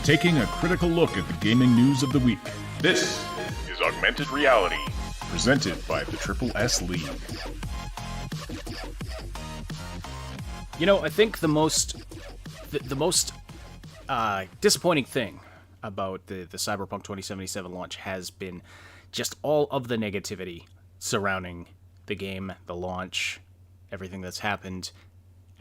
taking a critical look at the gaming news of the week. This is Augmented Reality, presented by the Triple S League. You know, I think the most disappointing thing about the Cyberpunk 2077 launch has been just all of the negativity surrounding the game, the launch, everything that's happened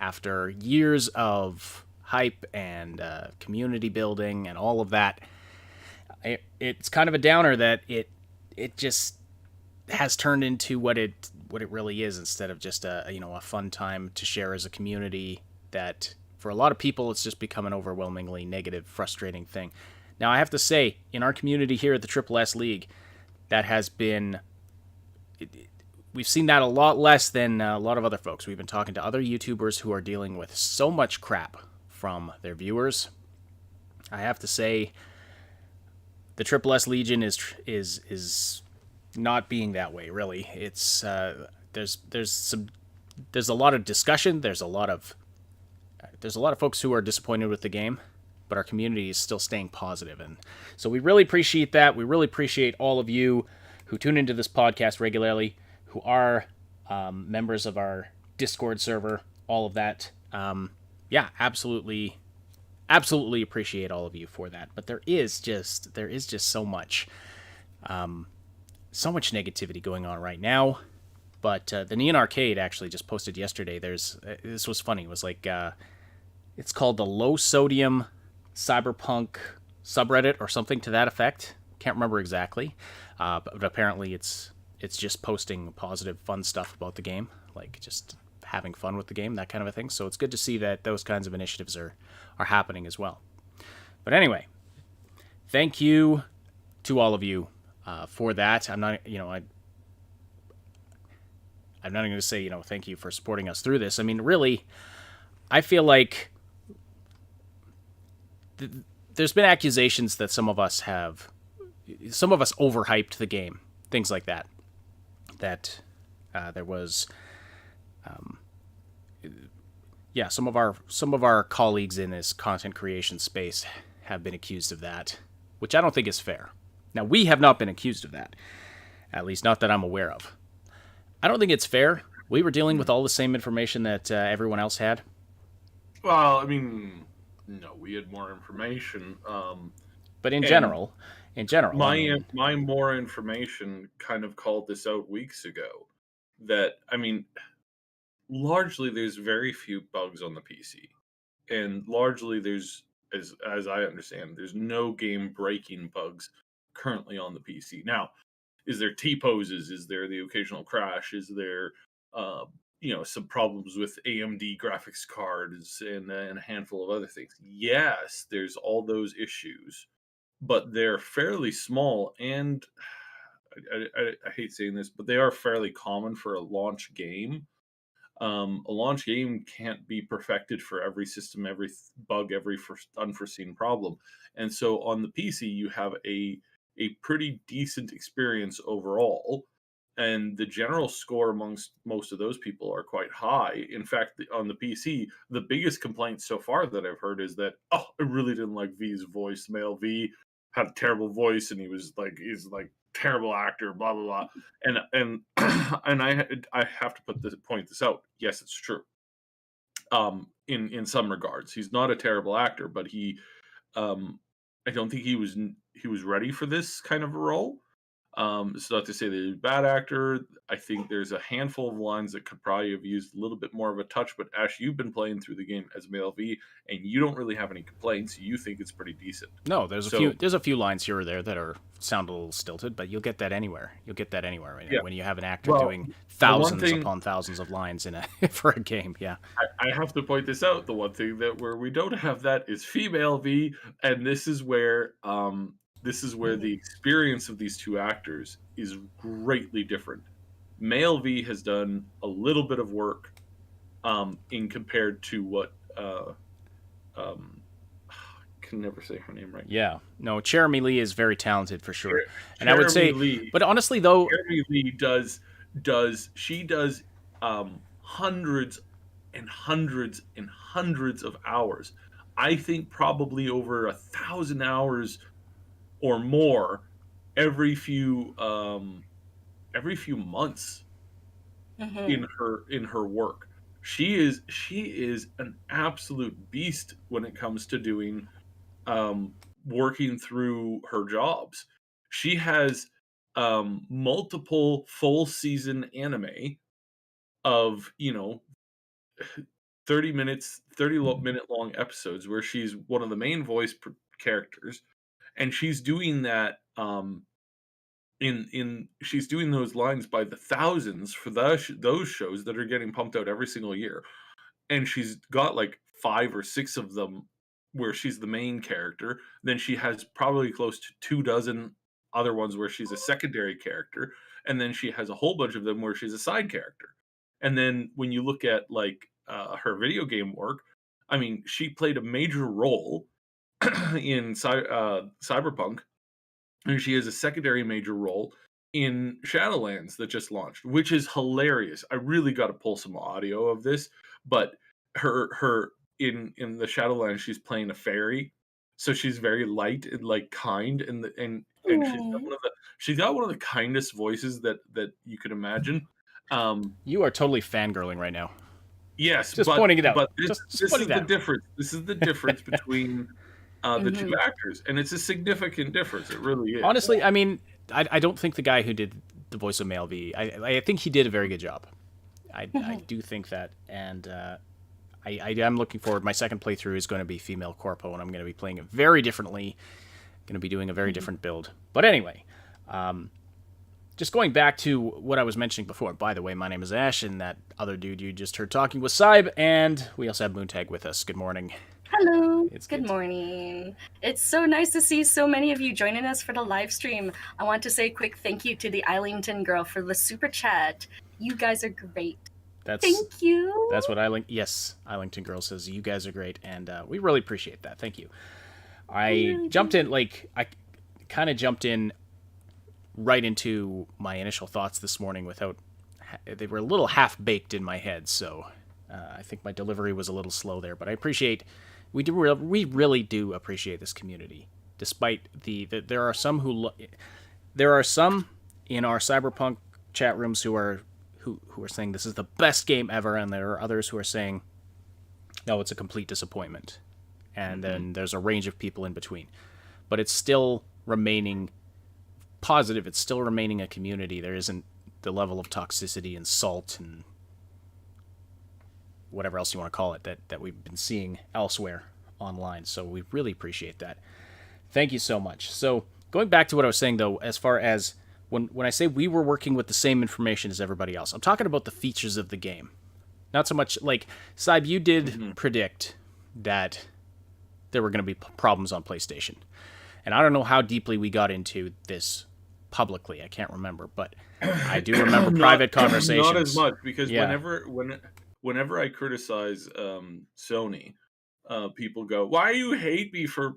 after years of hype and community building and all of that. It's kind of a downer that it just has turned into what it really is, instead of just a fun time to share as a community. That for a lot of people, it's just become an overwhelmingly negative, frustrating thing. Now, I have to say, in our community here at the Triple S League, that has been... We've seen that a lot less than a lot of other folks. We've been talking to other YouTubers who are dealing with so much crap from their viewers. I have to say, the Triple S Legion is not being that way, really. It's there's a lot of discussion. There's a lot of folks who are disappointed with the game, but our community is still staying positive, and so we really appreciate that. We really appreciate all of you who tune into this podcast regularly, who are members of our Discord server, all of that. Absolutely appreciate all of you for that. But there is just so much negativity going on right now. But the Neon Arcade actually just posted yesterday. This was funny. It was like it's called the Low Sodium Cyberpunk subreddit or something to that effect. Can't remember exactly, but apparently it's just posting positive, fun stuff about the game, like just having fun with the game, that kind of a thing. So it's good to see that those kinds of initiatives are happening as well. But anyway, thank you to all of you for that. I'm not going to say, thank you for supporting us through this. I mean, really, I feel like there's been accusations that some of us overhyped the game, things like that. That there was, some of our colleagues in this content creation space have been accused of that, which I don't think is fair. Now, we have not been accused of that, at least not that I'm aware of. I don't think it's fair. We were dealing with all the same information that everyone else had. Well, I mean, no, we had more information. But in general, my more information kind of called this out weeks ago. That, I mean, largely there's very few bugs on the PC, and largely there's, as I understand, there's no game-breaking bugs currently on the PC. Now, is there T-poses? Is there the occasional crash? Is there, some problems with AMD graphics cards and a handful of other things? Yes, there's all those issues, but they're fairly small, and I hate saying this, but they are fairly common for a launch game. A launch game can't be perfected for every system, every bug, every unforeseen problem. And so on the PC, you have a pretty decent experience overall. And the general score amongst most of those people are quite high. In fact, on the PC, the biggest complaint so far that I've heard is that, I really didn't like V's voice. Male V had a terrible voice, and he's like terrible actor, blah blah blah. And and I have to point this out. Yes, it's true. In some regards, he's not a terrible actor, but I don't think he was ready for this kind of a role. It's not to say that he's a bad actor. I think there's a handful of lines that could probably have used a little bit more of a touch. But Ash, you've been playing through the game as Male V, and you don't really have any complaints. You think it's pretty decent. No, there's a few lines here or there that sound a little stilted, but you'll get that anywhere. When you have an actor doing thousands upon thousands of lines for a game. Yeah, I have to point this out. The one thing where we don't have that is female V, and this is where the experience of these two actors is greatly different. Male V has done a little bit of work in compared to what I can never say her name right. Yeah. No, Jeremy Lee is very talented for sure. And I would say Lee, but honestly though, Jeremy Lee does hundreds and hundreds and hundreds of hours I think probably over 1,000 hours or more every few months Mm-hmm. in her work. She is an absolute beast when it comes to doing working through her jobs. She has multiple full season anime of 30 minutes 30-minute long episodes where she's one of the main characters, and she's doing that in she's doing those lines by the thousands for those shows that are getting pumped out every single year, and she's got like 5 or 6 of them where she's the main character. Then she has probably close to 2 dozen other ones where she's a secondary character, and then she has a whole bunch of them where she's a side character. And then when you look at like her video game work, I mean, she played a major role in Cyberpunk, and she has a secondary major role in Shadowlands that just launched, which is hilarious. I really got to pull some audio of this, but her in the Shadowlands, she's playing a fairy, so she's very light and like kind, and Aw. she's got one of the kindest voices that you could imagine. Um, You are totally fangirling right now. yes, Just pointing it out. but Just this pointing is the that out. difference. This is the difference between the two Mm-hmm. actors, and it's a significant difference. It really is. Honestly, I mean, I don't think the guy who did the voice of Male V, I think he did a very good job. I do think that, and I am looking forward. My second playthrough is going to be female Corpo, and I'm going to be playing it very differently. Going to be doing a very different build. But anyway, just going back to what I was mentioning before. By the way, my name is Ash, and that other dude you just heard talking was Cyb, and we also have Moontag with us. Good morning. Hello. It's Good good. morning. It's so nice to see so many of you joining us for the live stream. I want to say a quick thank you to the Islington girl for the super chat. You guys are great. That's Thank you. that's what Yes, Islington Girl says you guys are great, and we really appreciate that. Thank you. I really jumped do. in like I kind of jumped in right into my initial thoughts this morning without they were a little half baked in my head, so I think my delivery was a little slow there. But I appreciate we really do appreciate this community, despite there are some there are some in our Cyberpunk chat rooms who are saying this is the best game ever, and there are others who are saying no, it's a complete disappointment, and Mhm. then there's a range of people in between. But it's still remaining positive. It's still remaining a community. There isn't the level of toxicity and salt and whatever else you want to call it that we've been seeing elsewhere online. So we really appreciate that. Thank you so much. So going back to what I was saying though, as far as when I say we were working with the same information as everybody else, I'm talking about the features of the game. Not so much like Saib, you did Mhm. predict that there were going to be problems on PlayStation. And I don't know how deeply we got into this publicly. I can't remember, but I do remember Not private conversations. not as much, because Yeah. whenever I criticize Sony, people go, "Why you hate me for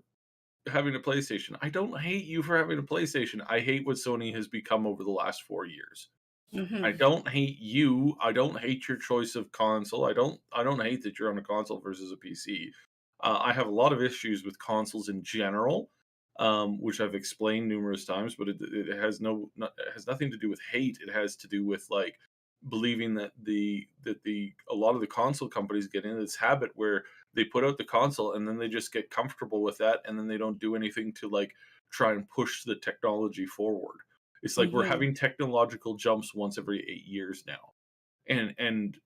having a PlayStation?" I don't hate you for having a PlayStation. I hate what Sony has become over the last 4 years. I Mm-hmm. don't hate you. I don't hate your choice of console. I don't hate that you're on a console versus a PC. I have a lot of issues with consoles in general, which I've explained numerous times. But it has it has nothing to do with hate. It has to do with like believing that the a lot of the console companies get into this habit where they put out the console and then they just get comfortable with that, and then they don't do anything to like try and push the technology forward. It's like we're Mm-hmm. having technological jumps once every 8 years now, and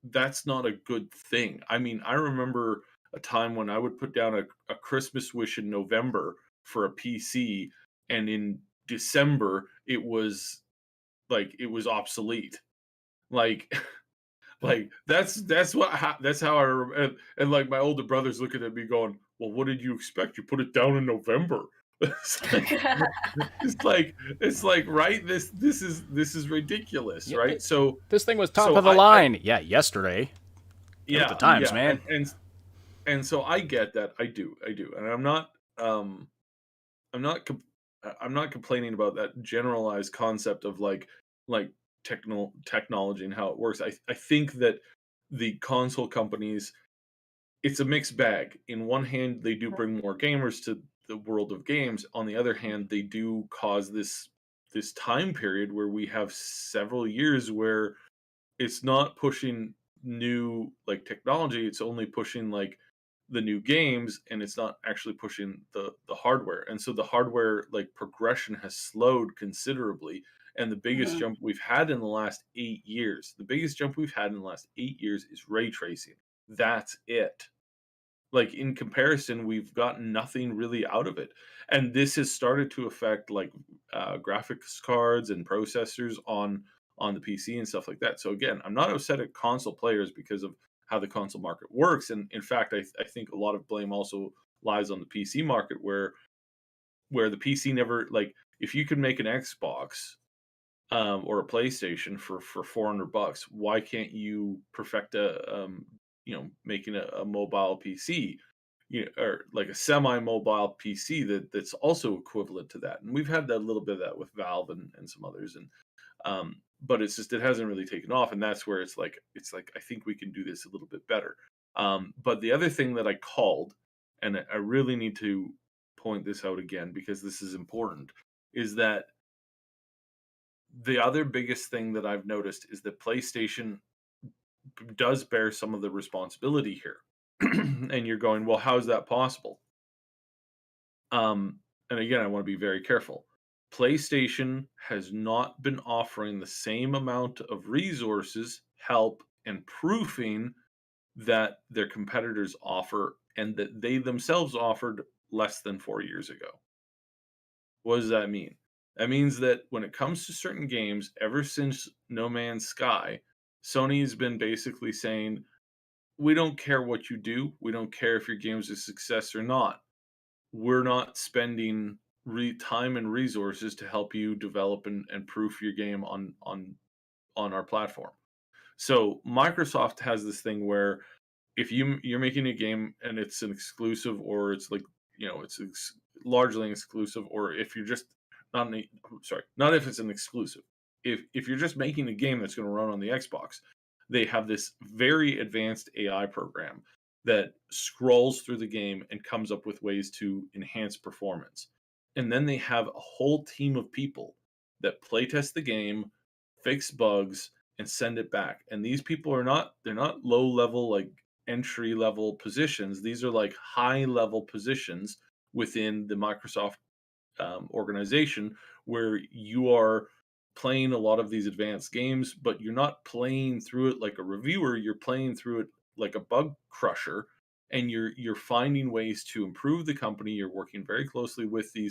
that's not a good thing. I mean, I remember a time when I would put down a Christmas wish in November for a PC, and in December it was obsolete. Like like that's how and like my older brother's looking at me going, "Well, what did you expect? You put it down in November." It's like it's like right, this is ridiculous, Yeah, right? So this thing was top so of the I line. Yeah, yesterday. Get with the yeah, times, yeah, man. and so I get that. I do, and um I'm not com- I'm not complaining about that generalized concept of like technology and how it works. I think that the console companies it's a mixed bag. In one hand, they do bring more gamers to the world of games. On the other hand, they do cause this time period where we have several years where it's not pushing new like technology, it's only pushing like the new games, and it's not actually pushing the hardware. And so the hardware like progression has slowed considerably. And the biggest Mhm. jump we've had in the last 8 years, the biggest jump we've had in the last 8 years is ray tracing. That's it. Like in comparison, we've gotten nothing really out of it. And this has started to affect like graphics cards and processors on the PC and stuff like that. So again, I'm not upset at console players because of how the console market works. And in fact, I think a lot of blame also lies on the PC market where the PC never like if you could make an Xbox or a PlayStation for $400, why can't you perfect making a mobile PC, or like a semi-mobile PC that's also equivalent to that. And we've had that a little bit of that with Valve and some others, and but it's just it hasn't really taken off, and that's where it's like I think we can do this a little bit better. But the other thing that I called, and I really need to point this out again because this is important, is that the other biggest thing that I've noticed is that PlayStation does bear some of the responsibility here. And you're going, well, how is that possible? And again, I want to be very careful. PlayStation has not been offering the same amount of resources, help, and proofing that their competitors offer and that they themselves offered less than 4 years ago. What does that mean? That means that when it comes to certain games, ever since No Man's Sky, Sony's been basically saying, we don't care what you do. We don't care if your game's a success or not. We're not spending time and resources to help you develop and proof your game on our platform. So Microsoft has this thing where if you're making a game and it's an exclusive, or it's like largely an exclusive, or if you're just not if it's an exclusive, if you're just making a game that's going to run on the Xbox, they have this very advanced AI program that scrolls through the game and comes up with ways to enhance performance. And then they have a whole team of people that playtest the game, fix bugs, and send it back. And these people they're not low level like entry level positions. These are like high level positions within the Microsoft organization, where you are playing a lot of these advanced games, but you're not playing through it like a reviewer. You're playing through it like a bug crusher, and you're finding ways to improve the company. You're working very closely with the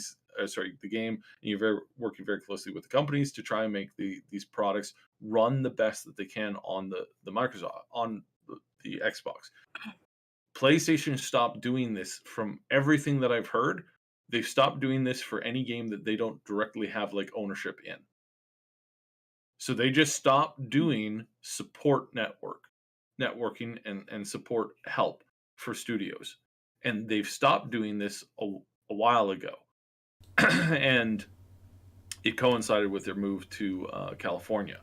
game, and working very closely with the companies to try and make these products run the best that they can on the Microsoft on the Xbox. PlayStation stopped doing this. From everything that I've heard, they've stopped doing this for any game that they don't directly have like ownership in. So they just stopped doing support networking and support help for studios. And they've stopped doing this a while ago. And it coincided with their move to California,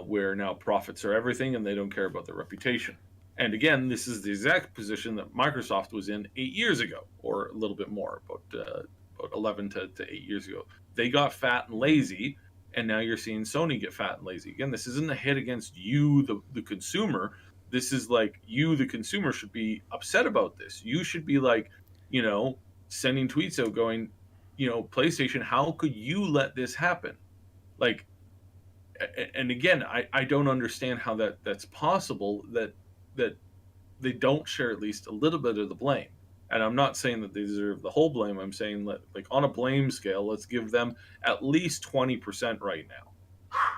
where now profits are everything and they don't care about their reputation. And again, this is the exact position that Microsoft was in 8 years ago, or a little bit more, about 11 to 8 years ago. They got fat and lazy, and now you're seeing Sony get fat and lazy. Again, this isn't a hit against you, the consumer. This is like you, the consumer, should be upset about this. You should be like, sending tweets out going, PlayStation, how could you let this happen? Like, and again, I don't understand how that's possible that they don't share at least a little bit of the blame. And I'm not saying that they deserve the whole blame. I'm saying that, like, on a blame scale, let's give them at least 20% right now,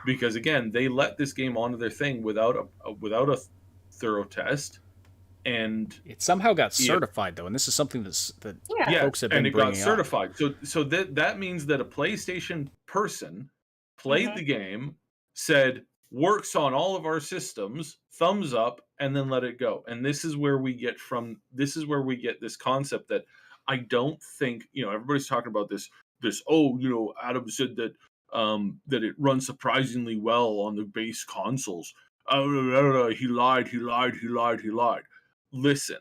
because again, they let this game onto their thing without a thorough test, and It somehow got certified though, and this is something that Yeah. folks have and been it got bringing up. certified. So that means that a PlayStation person played Mhm. the game, said works on all of our systems, thumbs up, and then let it go. And this is where we get this concept that I don't think, everybody's talking about this Adam said that that it runs surprisingly well on the base consoles. He lied. Listen,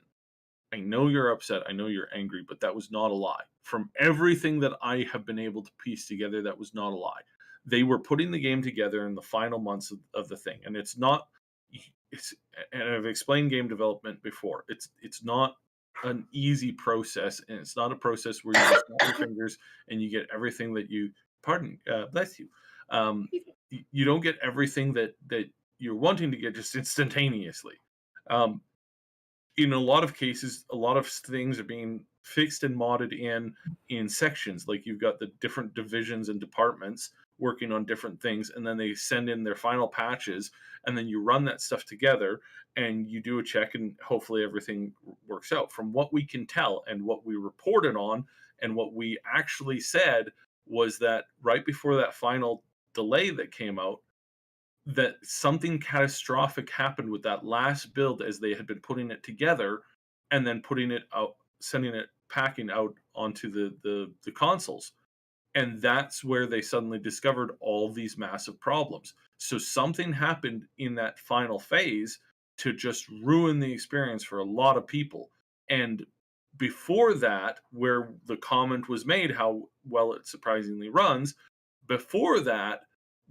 I know you're upset. I know you're angry, but that was not a lie. From everything that I have been able to piece together, that was not a lie. They were putting the game together in the final months of the thing, and it's not. It's and I've explained game development before. It's not an easy process, and it's not a process where you just snap your fingers and you get everything that you. Pardon, bless you. You don't get everything that you're wanting to get just instantaneously. Um, in a lot of cases, a lot of things are being fixed and modded in sections. Like you've got the different divisions and departments working on different things, and then they send in their final patches, and then you run that stuff together, and you do a check, and hopefully everything works out. From what we can tell, and what we reported on, and what we actually said was that right before that final delay that came out, that something catastrophic happened with that last build as they had been putting it together and then putting it out, sending it packing out onto the consoles. And that's where they suddenly discovered all these massive problems. So something happened in that final phase to just ruin the experience for a lot of people. And before that, where the comment was made how well it surprisingly runs, before that,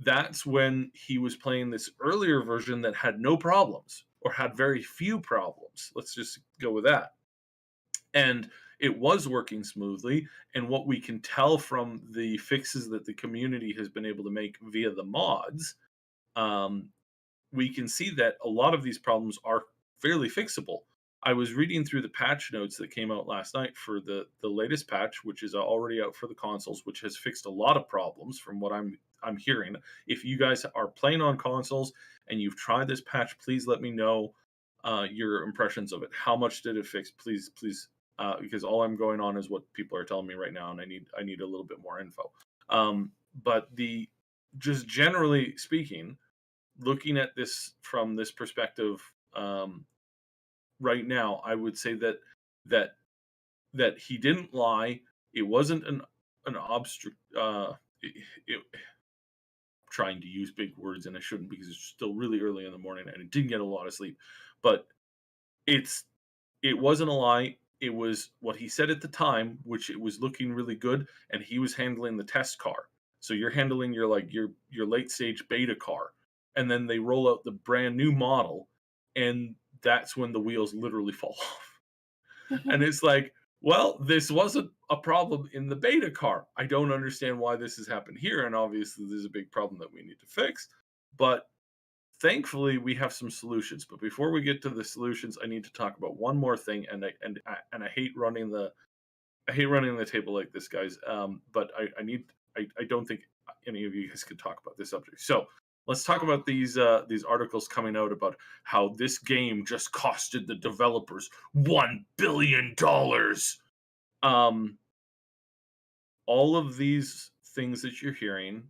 that's when he was playing this earlier version that had no problems or had very few problems. Let's just go with that. And it was working smoothly. And what we can tell from the fixes that the community has been able to make via the mods, um, we can see that a lot of these problems are fairly fixable. I was reading through the patch notes that came out last night for the latest patch, which is already out for the consoles, which has fixed a lot of problems from what I'm hearing. If you guys are playing on consoles and you've tried this patch, please let me know your impressions of it. How much did it fix? Please, because all I'm going on is what people are telling me right now, and I need a little bit more info. But just generally speaking, looking at this from this perspective, right now, I would say that that he didn't lie. It wasn't an obstruct. Trying to use big words, and I shouldn't because it's still really early in the morning and I didn't get a lot of sleep. But it wasn't a lie. It was what he said at the time, which it was looking really good, and he was handling the test car. So you're handling your late stage beta car, and then they roll out the brand new model, and that's when the wheels literally fall off. And it's like, well, this wasn't a problem in the beta car. I don't understand why this has happened here, and obviously there's a big problem that we need to fix. But thankfully we have some solutions. But before we get to the solutions, I need to talk about one more thing, and I hate running the table like this, guys. But I don't think any of you guys could talk about this subject. So let's talk about these articles coming out about how this game just costed the developers $1 billion. All of these things that you're hearing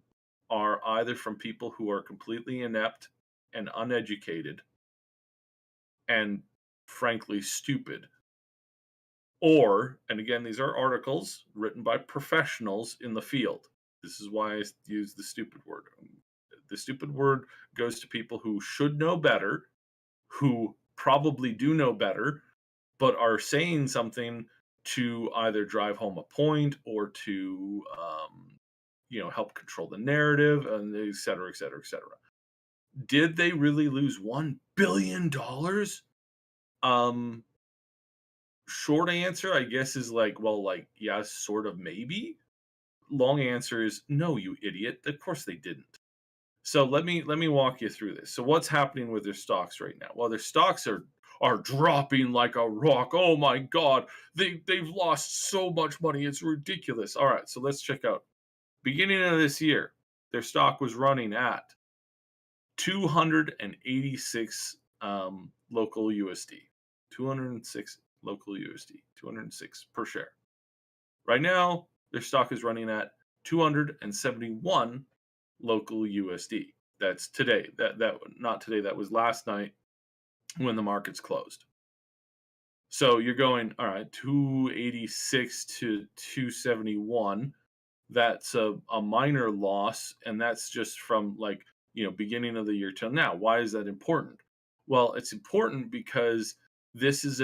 are either from people who are completely inept and uneducated and frankly stupid, or, and again, these are articles written by professionals in the field. This is why I use the stupid word. The stupid word goes to people who should know better, who probably do know better, but are saying something to either drive home a point or to help control the narrative, and et cetera, et cetera, et cetera. Did they really lose $1 billion? Short answer, I guess, is yes, sort of, maybe. Long answer is no, you idiot. Of course they didn't. So let me walk you through this. So what's happening with their stocks right now? Well, their stocks are dropping like a rock. Oh my god, they've lost so much money. It's ridiculous. All right, so let's check out. Beginning of this year, their stock was running at 286 local USD. 206 local USD. 206 per share. Right now, their stock is running at 271 local USD. That's today. That not today. That was last night when the markets closed. So you're going, all right, 286 to 271. That's a minor loss, and that's just from beginning of the year till now. Why is that important? Well, it's important because this has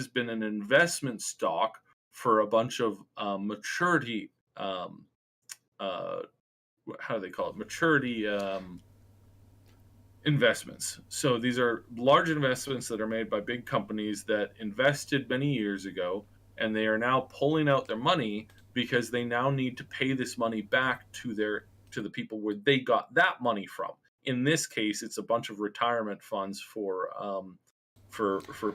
been an investment stock for a bunch of maturity. Uh, how do they call it? Maturity investments. So these are large investments that are made by big companies that invested many years ago, and they are now pulling out their money because they now need to pay this money back to the people where they got that money from. In this case, it's a bunch of retirement funds for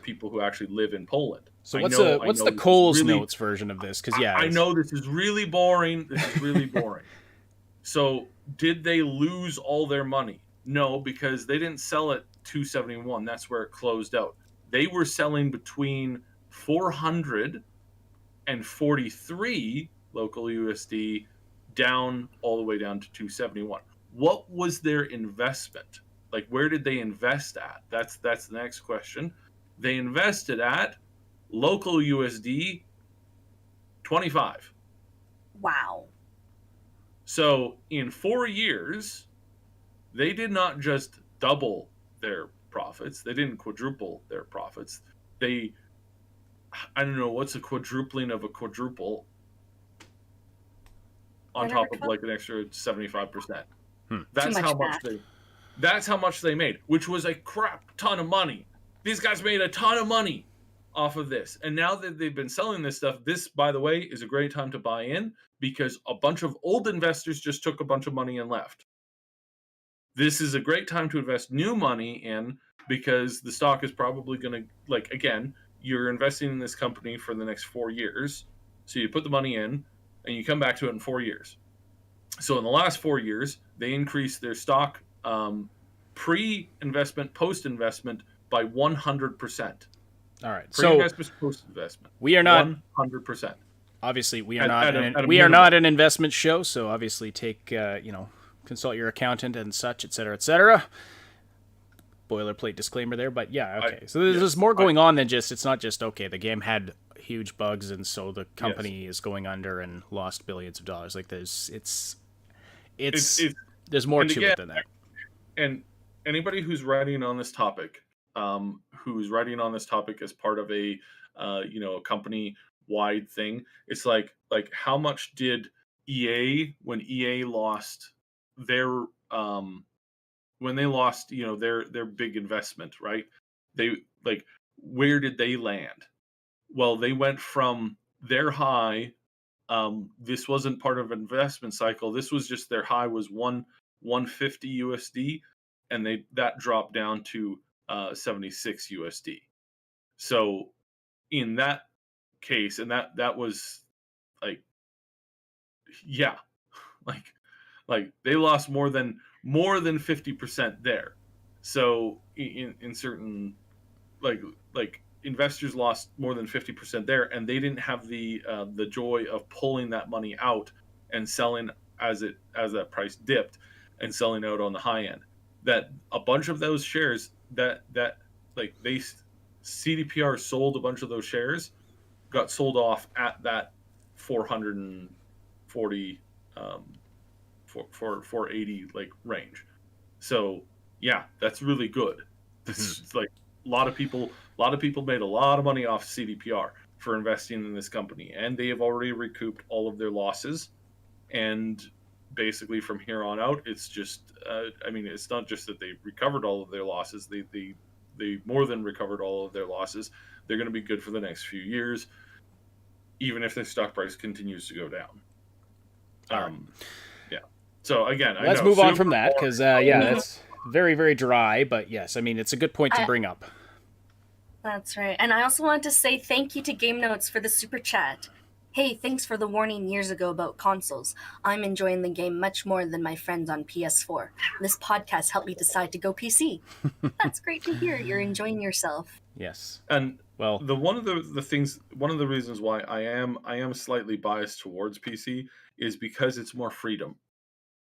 people who actually live in Poland. So I what's know the this is Coles really, notes version of this? Because yeah, I know this is really boring. This is really boring. So did they lose all their money? No, because they didn't sell at 271. That's where it closed out. They were selling between 443 local USD down all the way down to 271. What was their investment? Like, where did they invest at? That's the next question. They invested at local USD 25. Wow. So in 4 years, they did not just double their profits. They didn't quadruple their profits. I don't know, what's a quadrupling of a quadruple on top of like an extra 75%. That's how much they made, which was a crap ton of money. These guys made a ton of money off of this. And now that they've been selling this stuff, this, by the way, is a great time to buy in because a bunch of old investors just took a bunch of money and left. This is a great time to invest new money in because the stock is probably going to, like, again, you're investing in this company for the next 4 years. So you put the money in and you come back to it in 4 years. So in the last 4 years, they increased their stock pre-investment, post-investment by 100%. All right. Pre-investment, post-investment. We are not 100%. Obviously, we At are not an investment show, so obviously take consult your accountant and such, etc., etc. Boilerplate disclaimer there, but yeah, okay. So there's more going on than just, it's not just, okay, the game had huge bugs and so the company is going under and lost billions of dollars. Like there's more to it than that. And anybody who's writing on this topic, as part of a company-wide thing, it's like how much did EA, when EA lost their when they lost their big investment, right? They, like, where did they land? Well, they went from their high. This wasn't part of an investment cycle. This was just their high was 150 USD, and that dropped down to 76 USD. So in that case, and that was like, yeah, like they lost more than 50% there. So in certain, like investors lost more than 50% there, and they didn't have the joy of pulling that money out and selling as that price dipped and selling out on the high end. That a bunch of those shares that like they CDPR sold a bunch of those shares, got sold off at that 440 480 like range. So yeah, that's really good. This is like a lot of people made a lot of money off CDPR for investing in this company, and they have already recouped all of their losses. And basically from here on out, it's just it's not just that they recovered all of their losses, they more than recovered all of their losses. They're going to be good for the next few years, even if their stock price continues to go down. Yeah. So again, let's move on from that, because that's very, very dry. But yes, I mean, it's a good point to bring up. That's right. And I also wanted to say thank you to Game Notes for the super chat. Hey, thanks for the warning years ago about consoles. I'm enjoying the game much more than my friends on PS4. This podcast helped me decide to go PC. That's great to hear. You're enjoying yourself. Yes. And well, one of the reasons why I am slightly biased towards PC is because it's more freedom.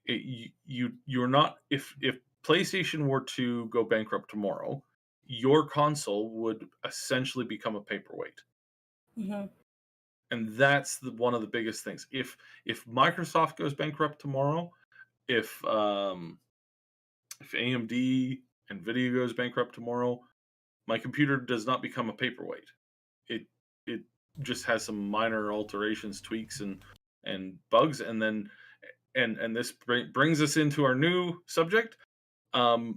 You're not, if PlayStation were to go bankrupt tomorrow, your console would essentially become a paperweight. Mm-hmm. And that's one of the biggest things. If Microsoft goes bankrupt tomorrow, if AMD, Nvidia goes bankrupt tomorrow, my computer does not become a paperweight. It just has some minor alterations, tweaks, and bugs, and then and this brings us into our new subject. Um,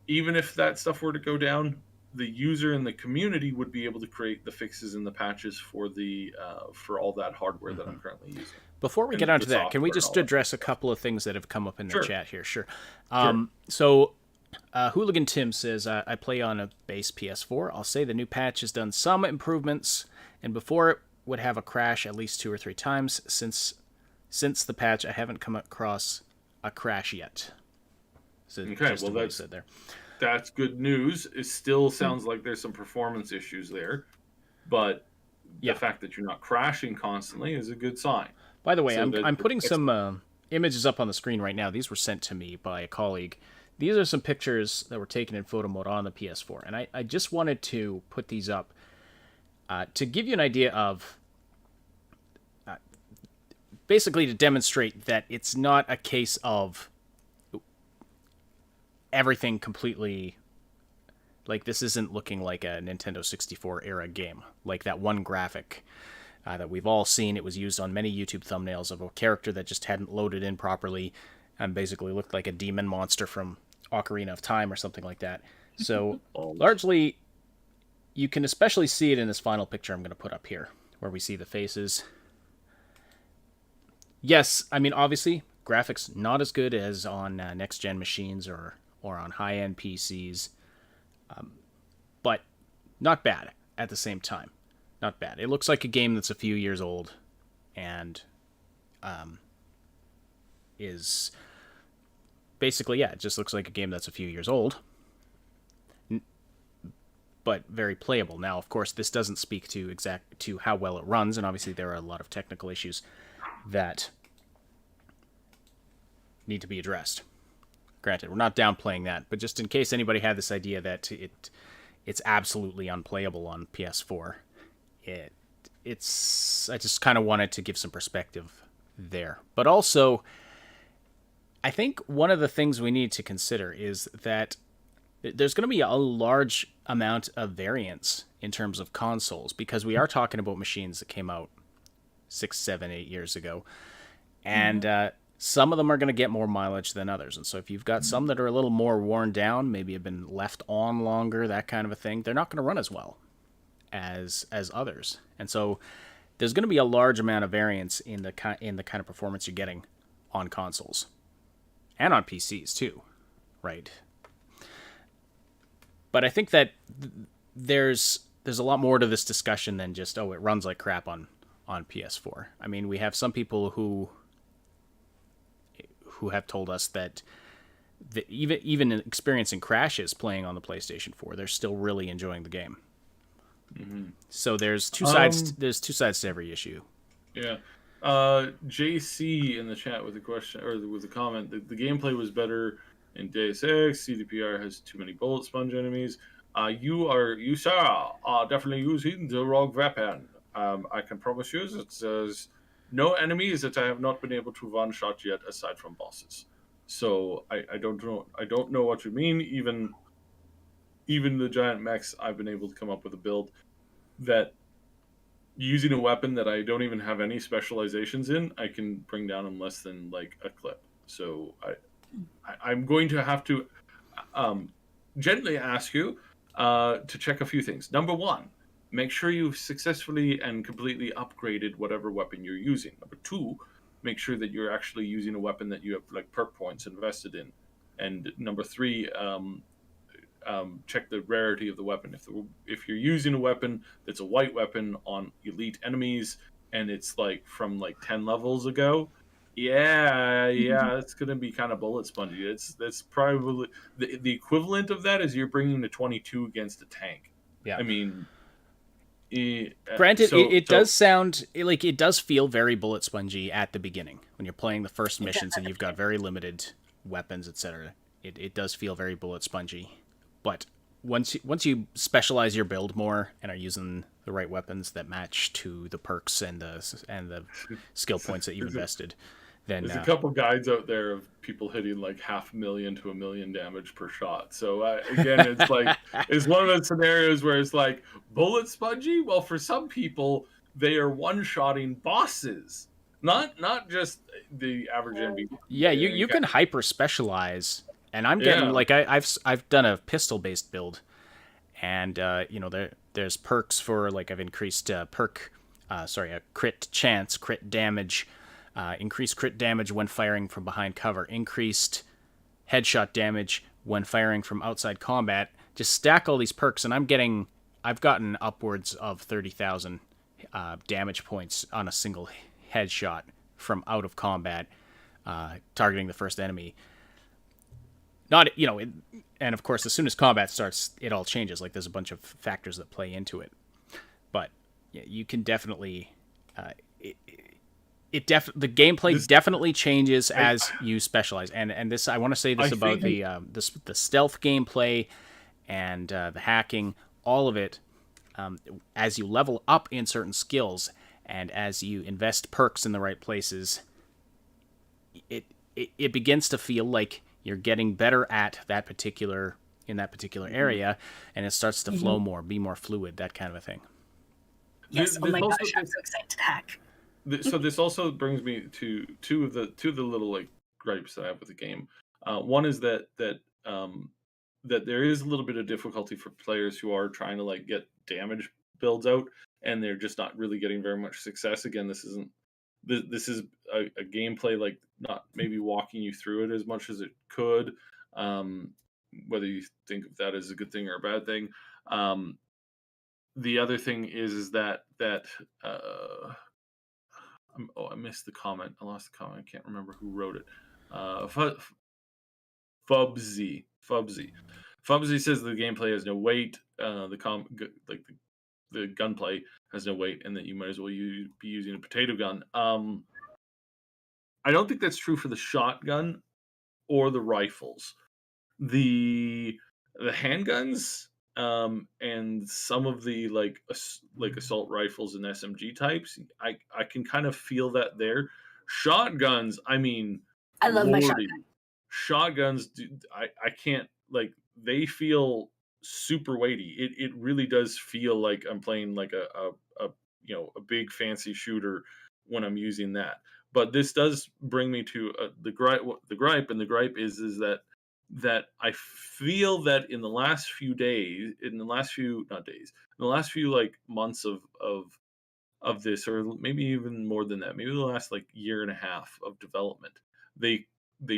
Even if that stuff were to go down, the user and the community would be able to create the fixes and the patches for the for all that hardware that I'm currently using. Before we And get onto the that, can we software and just all that address a stuff. couple of things that have come up in the Sure. chat here? Sure. Sure. So, Hooligan Tim says, I play on a base PS4. I'll say the new patch has done some improvements, and before it would have a crash at least 2 or 3 times. Since the patch, I haven't come across a crash yet. So Okay, just well, what he said there. that's good news. It still sounds like there's some performance issues there, but Yeah. the fact that you're not crashing constantly is a good sign. By the way, So I'm putting some images up on the screen right now. These were sent to me by a colleague. These are some pictures that were taken in photo mode on the PS4, and I just wanted to put these up to give you an idea of basically to demonstrate that it's not a case of everything completely, like, this isn't looking like a Nintendo 64 era game, like that one graphic that we've all seen. It was used on many YouTube thumbnails of a character that just hadn't loaded in properly and basically looked like a demon monster from Ocarina of Time or something like that. So largely, you can especially see it in this final picture I'm going to put up here, where we see the faces. Yes, I mean, obviously, graphics not as good as on next-gen machines or on high-end PCs, but not bad at the same time. Not bad. It looks like a game that's a few years old and is basically, yeah, it just looks like a game that's a few years old, but very playable. Now, of course, this doesn't speak to how well it runs, and obviously there are a lot of technical issues that need to be addressed. Granted, we're not downplaying that, but just in case anybody had this idea that it's absolutely unplayable on PS4, I just kind of wanted to give some perspective there. But also, I think one of the things we need to consider is that there's going to be a large amount of variance in terms of consoles, because we are talking about machines that came out 6, 7, 8 years ago, and some of them are going to get more mileage than others. And so if you've got some that are a little more worn down, maybe have been left on longer, that kind of a thing, they're not going to run as well as others. And so there's going to be a large amount of variance in the kind of performance you're getting on consoles and on PCs too, right? But I think that there's a lot more to this discussion than just, oh, it runs like crap on PS4. I mean, we have some people who have told us that even experiencing crashes playing on the PlayStation 4, they're still really enjoying the game. Mm-hmm. So there's two sides. There's two sides to every issue. Yeah. JC in the chat with a question or with a comment. The gameplay was better in Deus Ex. CDPR has too many bullet sponge enemies. You sir are definitely using the wrong weapon. I can promise you that there's no enemies that I have not been able to one shot yet, aside from bosses. So I don't know. I don't know what you mean. Even the giant mechs, I've been able to come up with a build that, using a weapon that I don't even have any specializations in, I can bring down in less than like a clip. So I'm going to have to gently ask you to check a few things. Number one, make sure you've successfully and completely upgraded whatever weapon you're using. Number two, make sure that you're actually using a weapon that you have like perk points invested in. And number three, check the rarity of the weapon. If you're using a weapon that's a white weapon on elite enemies and it's like from like 10 levels ago, it's gonna be kind of bullet spongy. That's probably the equivalent of that is you're bringing a 22 against a tank. Yeah, I mean, granted, it does sound like it does feel very bullet spongy at the beginning when you're playing the first missions and you've got very limited weapons, etc. It does feel very bullet spongy. But once you specialize your build more and are using the right weapons that match to the perks and the skill points that you've invested, then There's a couple guides out there of people hitting like 500,000 to 1,000,000 damage per shot. So again, it's like it's one of those scenarios where it's like bullet spongy. Well, for some people, they are one-shotting bosses, not just the average NPC. yeah, you can hyper specialize, and I'm getting Yeah. like I've done a pistol based build, and there's perks for like I've increased a crit chance, crit damage, increased crit damage when firing from behind cover, increased headshot damage when firing from outside combat. Just stack all these perks, and I've gotten upwards of 30,000 damage points on a single headshot from out of combat, targeting the first enemy. Not, and of course, as soon as combat starts, it all changes. Like, there's a bunch of factors that play into it. But yeah, you can definitely, the gameplay definitely changes as you specialize. And this, I want to say this about the stealth gameplay and the hacking, all of it. As you level up in certain skills and as you invest perks in the right places, it begins to feel like you're getting better at that particular area, and it starts to flow more, be more fluid, that kind of a thing. Yes. Oh my gosh, I'm so excited to hack. So this also brings me to two of the little like gripes that I have with the game. One is that there is a little bit of difficulty for players who are trying to like get damage builds out, and they're just not really getting very much success. Again, this is a gameplay like not maybe walking you through it as much as it could. Whether you think of that as a good thing or a bad thing. The other thing is that I missed the comment. I lost the comment. I can't remember who wrote it. Fubsy says the gameplay has no weight. The gunplay has no weight, and that you might as well be using a potato gun. I don't think that's true for the shotgun or the rifles. The handguns and some of the like assault rifles and SMG types, I can kind of feel that there. Shotguns, I mean, I love my shotgun. Shotguns, I can't, like, they feel super weighty. It really does feel like I'm playing like a big fancy shooter when I'm using that. But this does bring me to the gripe. The gripe is that I feel that in the last few like months of this, or maybe even more than that, maybe the last like year and a half of development, they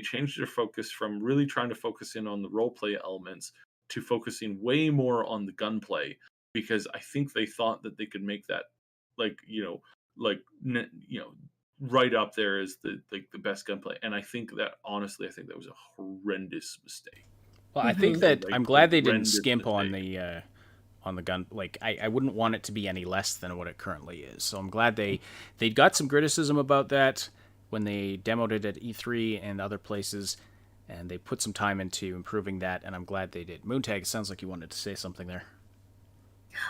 changed their focus from really trying to focus in on the role play elements to focusing way more on the gunplay, because I think they thought that they could make that right up there as the best gunplay. And I think that was a horrendous mistake. Well, I think that I'm glad they didn't skimp on the gun. Like, I wouldn't want it to be any less than what it currently is. So I'm glad they got some criticism about that when they demoed it at E3 and other places, and they put some time into improving that, and I'm glad they did. Moontag, it sounds like you wanted to say something there.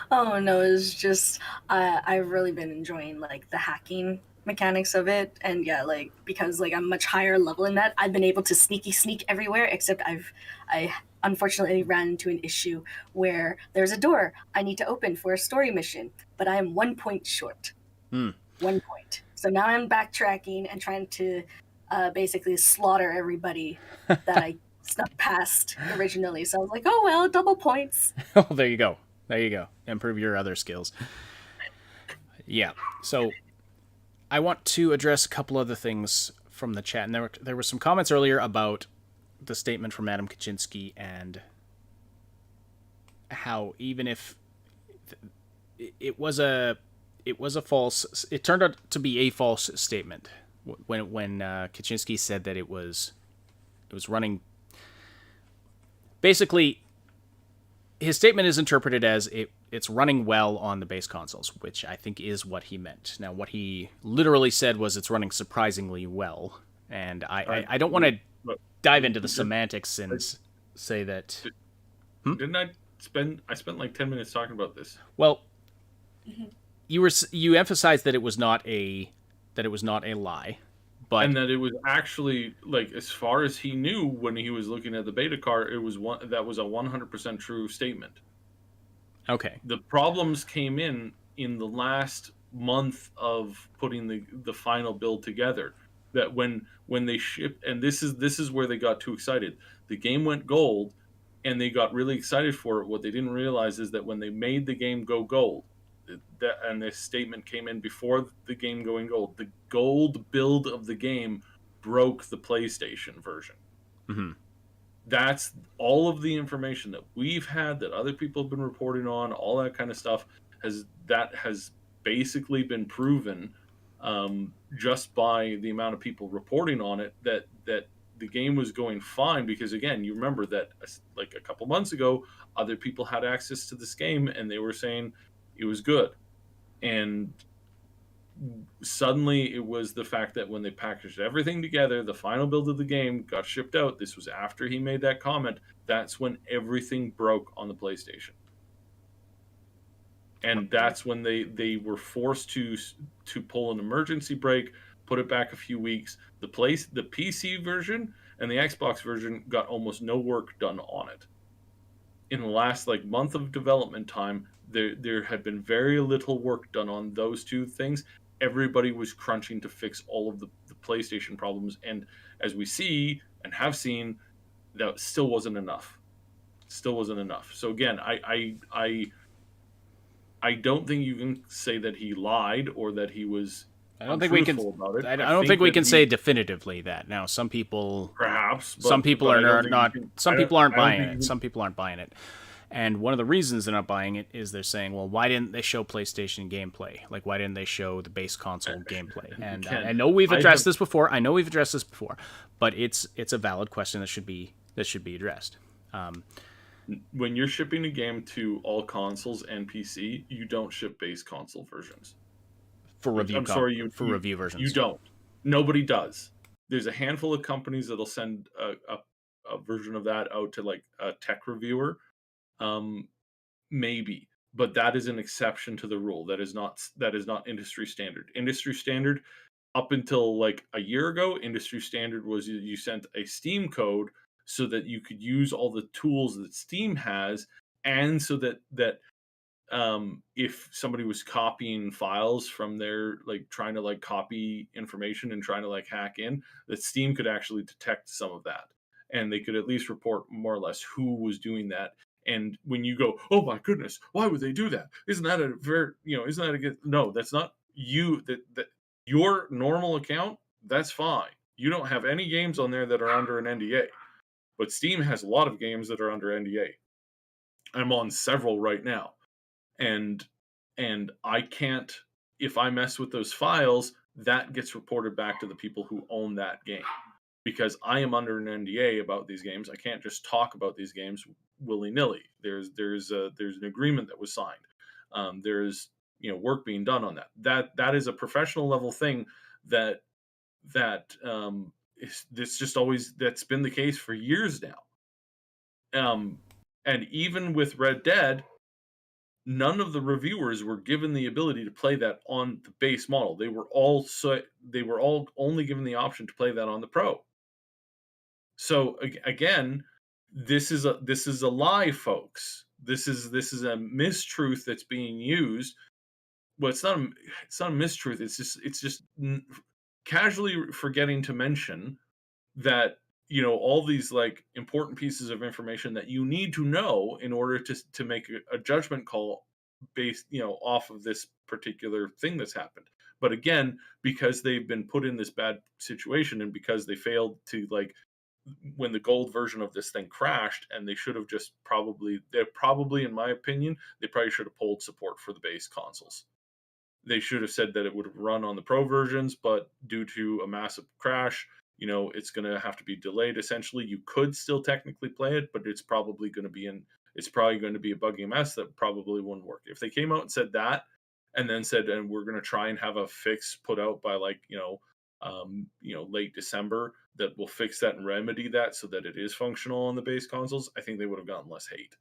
Oh no, it's just I've really been enjoying like the hacking mechanics of it, and yeah, like because like I'm much higher level in that, I've been able to sneak everywhere, except I unfortunately ran into an issue where there's a door I need to open for a story mission, but I am 1 point short. 1 point. So now I'm backtracking and trying to basically slaughter everybody that I snuck past originally. So I was like, oh well, double points. Oh, there you go. Improve your other skills. Yeah. So I want to address a couple other things from the chat. And there were some comments earlier about the statement from Adam Kaczynski and how even if it turned out to be a false statement when Kaczynski said that it was running. Basically, his statement is interpreted as it's running well on the base consoles, which I think is what he meant. Now, what he literally said was it's running surprisingly well, and I don't want to dive into the semantics and say that. Didn't I spent like 10 minutes talking about this? Well, you emphasized that it was not a lie, But and that it was actually, like, as far as he knew when he was looking at the beta car, it was that was a 100% true statement. okay, The problems came in the last month of putting the final build together. That when they shipped, and this is where they got too excited. The game went gold, and they got really excited for it. What they didn't realize is that when they made the game go gold, that, and this statement came in before the game going gold, the gold build of the game broke the PlayStation version. hmm That's all of the information that we've had, that other people have been reporting on, all that kind of stuff has basically been proven, just by the amount of people reporting on it, that the game was going fine. Because again, you remember that, like a couple months ago, other people had access to this game and they were saying it was good, and suddenly it was the fact that when they packaged everything together, the final build of the game got shipped out. This was after he made that comment. That's when everything broke on the PlayStation, and that's when they were forced to pull an emergency brake, put it back a few weeks. The PC version and the Xbox version got almost no work done on it. In the last, like, month of development time, there had been very little work done on those two things. Everybody was crunching to fix all of the PlayStation problems, and as we see and have seen, that still wasn't enough. Still wasn't enough. So again, I don't think you can say that he lied or that he was I don't think we can. untruthful about it. I don't think we that can he, say definitively that. Now, some people perhaps, some people but I don't are think not. you can, Some people aren't I don't buying think it. you Some people aren't buying it. And one of the reasons they're not buying it is they're saying, well, why didn't they show PlayStation gameplay? Like, why didn't they show the base console gameplay? And Ken, I know we've I addressed have- this before. But it's a valid question that should be addressed. when you're shipping a game to all consoles and PC, you don't ship base console versions. For review, I'm sorry, review versions. You don't. Nobody does. There's a handful of companies that'll send a version of that out to, like, a tech reviewer, maybe, but that is an exception to the rule. That is not industry standard. Industry standard, up until like a year ago, industry standard was you sent a Steam code so that you could use all the tools that Steam has, and so that if somebody was copying files from their, like, trying to, like, copy information and trying to, like, hack in, that Steam could actually detect some of that, and they could at least report more or less who was doing that. And when you go, oh my goodness, why would they do that? Isn't that a very, isn't that a good? No, that's not you. That your normal account, that's fine. You don't have any games on there that are under an NDA, but Steam has a lot of games that are under NDA. I'm on several right now, and I can't, if I mess with those files, that gets reported back to the people who own that game, because I am under an NDA about these games. I can't just talk about these games willy nilly. There's an agreement that was signed. There's work being done on that. That is a professional level thing that this just always, that's been the case for years now. And even with Red Dead, none of the reviewers were given the ability to play that on the base model. They were all only given the option to play that on the Pro. So again, this is a lie, folks. This is a mistruth that's being used. Well, it's not a mistruth. It's just casually forgetting to mention that all these, like, important pieces of information that you need to know in order to make a judgment call based off of this particular thing that's happened. But again, because they've been put in this bad situation, and because they failed to, like, when the gold version of this thing crashed, and they should have just probably, in my opinion, they probably should have pulled support for the base consoles. They should have said that it would have run on the Pro versions, but due to a massive crash, it's going to have to be delayed. Essentially, you could still technically play it, but it's probably going to be a buggy mess that probably wouldn't work. If they came out and said that, and then said, and we're going to try and have a fix put out by, like, late December, that will fix that and remedy that so that it is functional on the base consoles, I think they would have gotten less hate.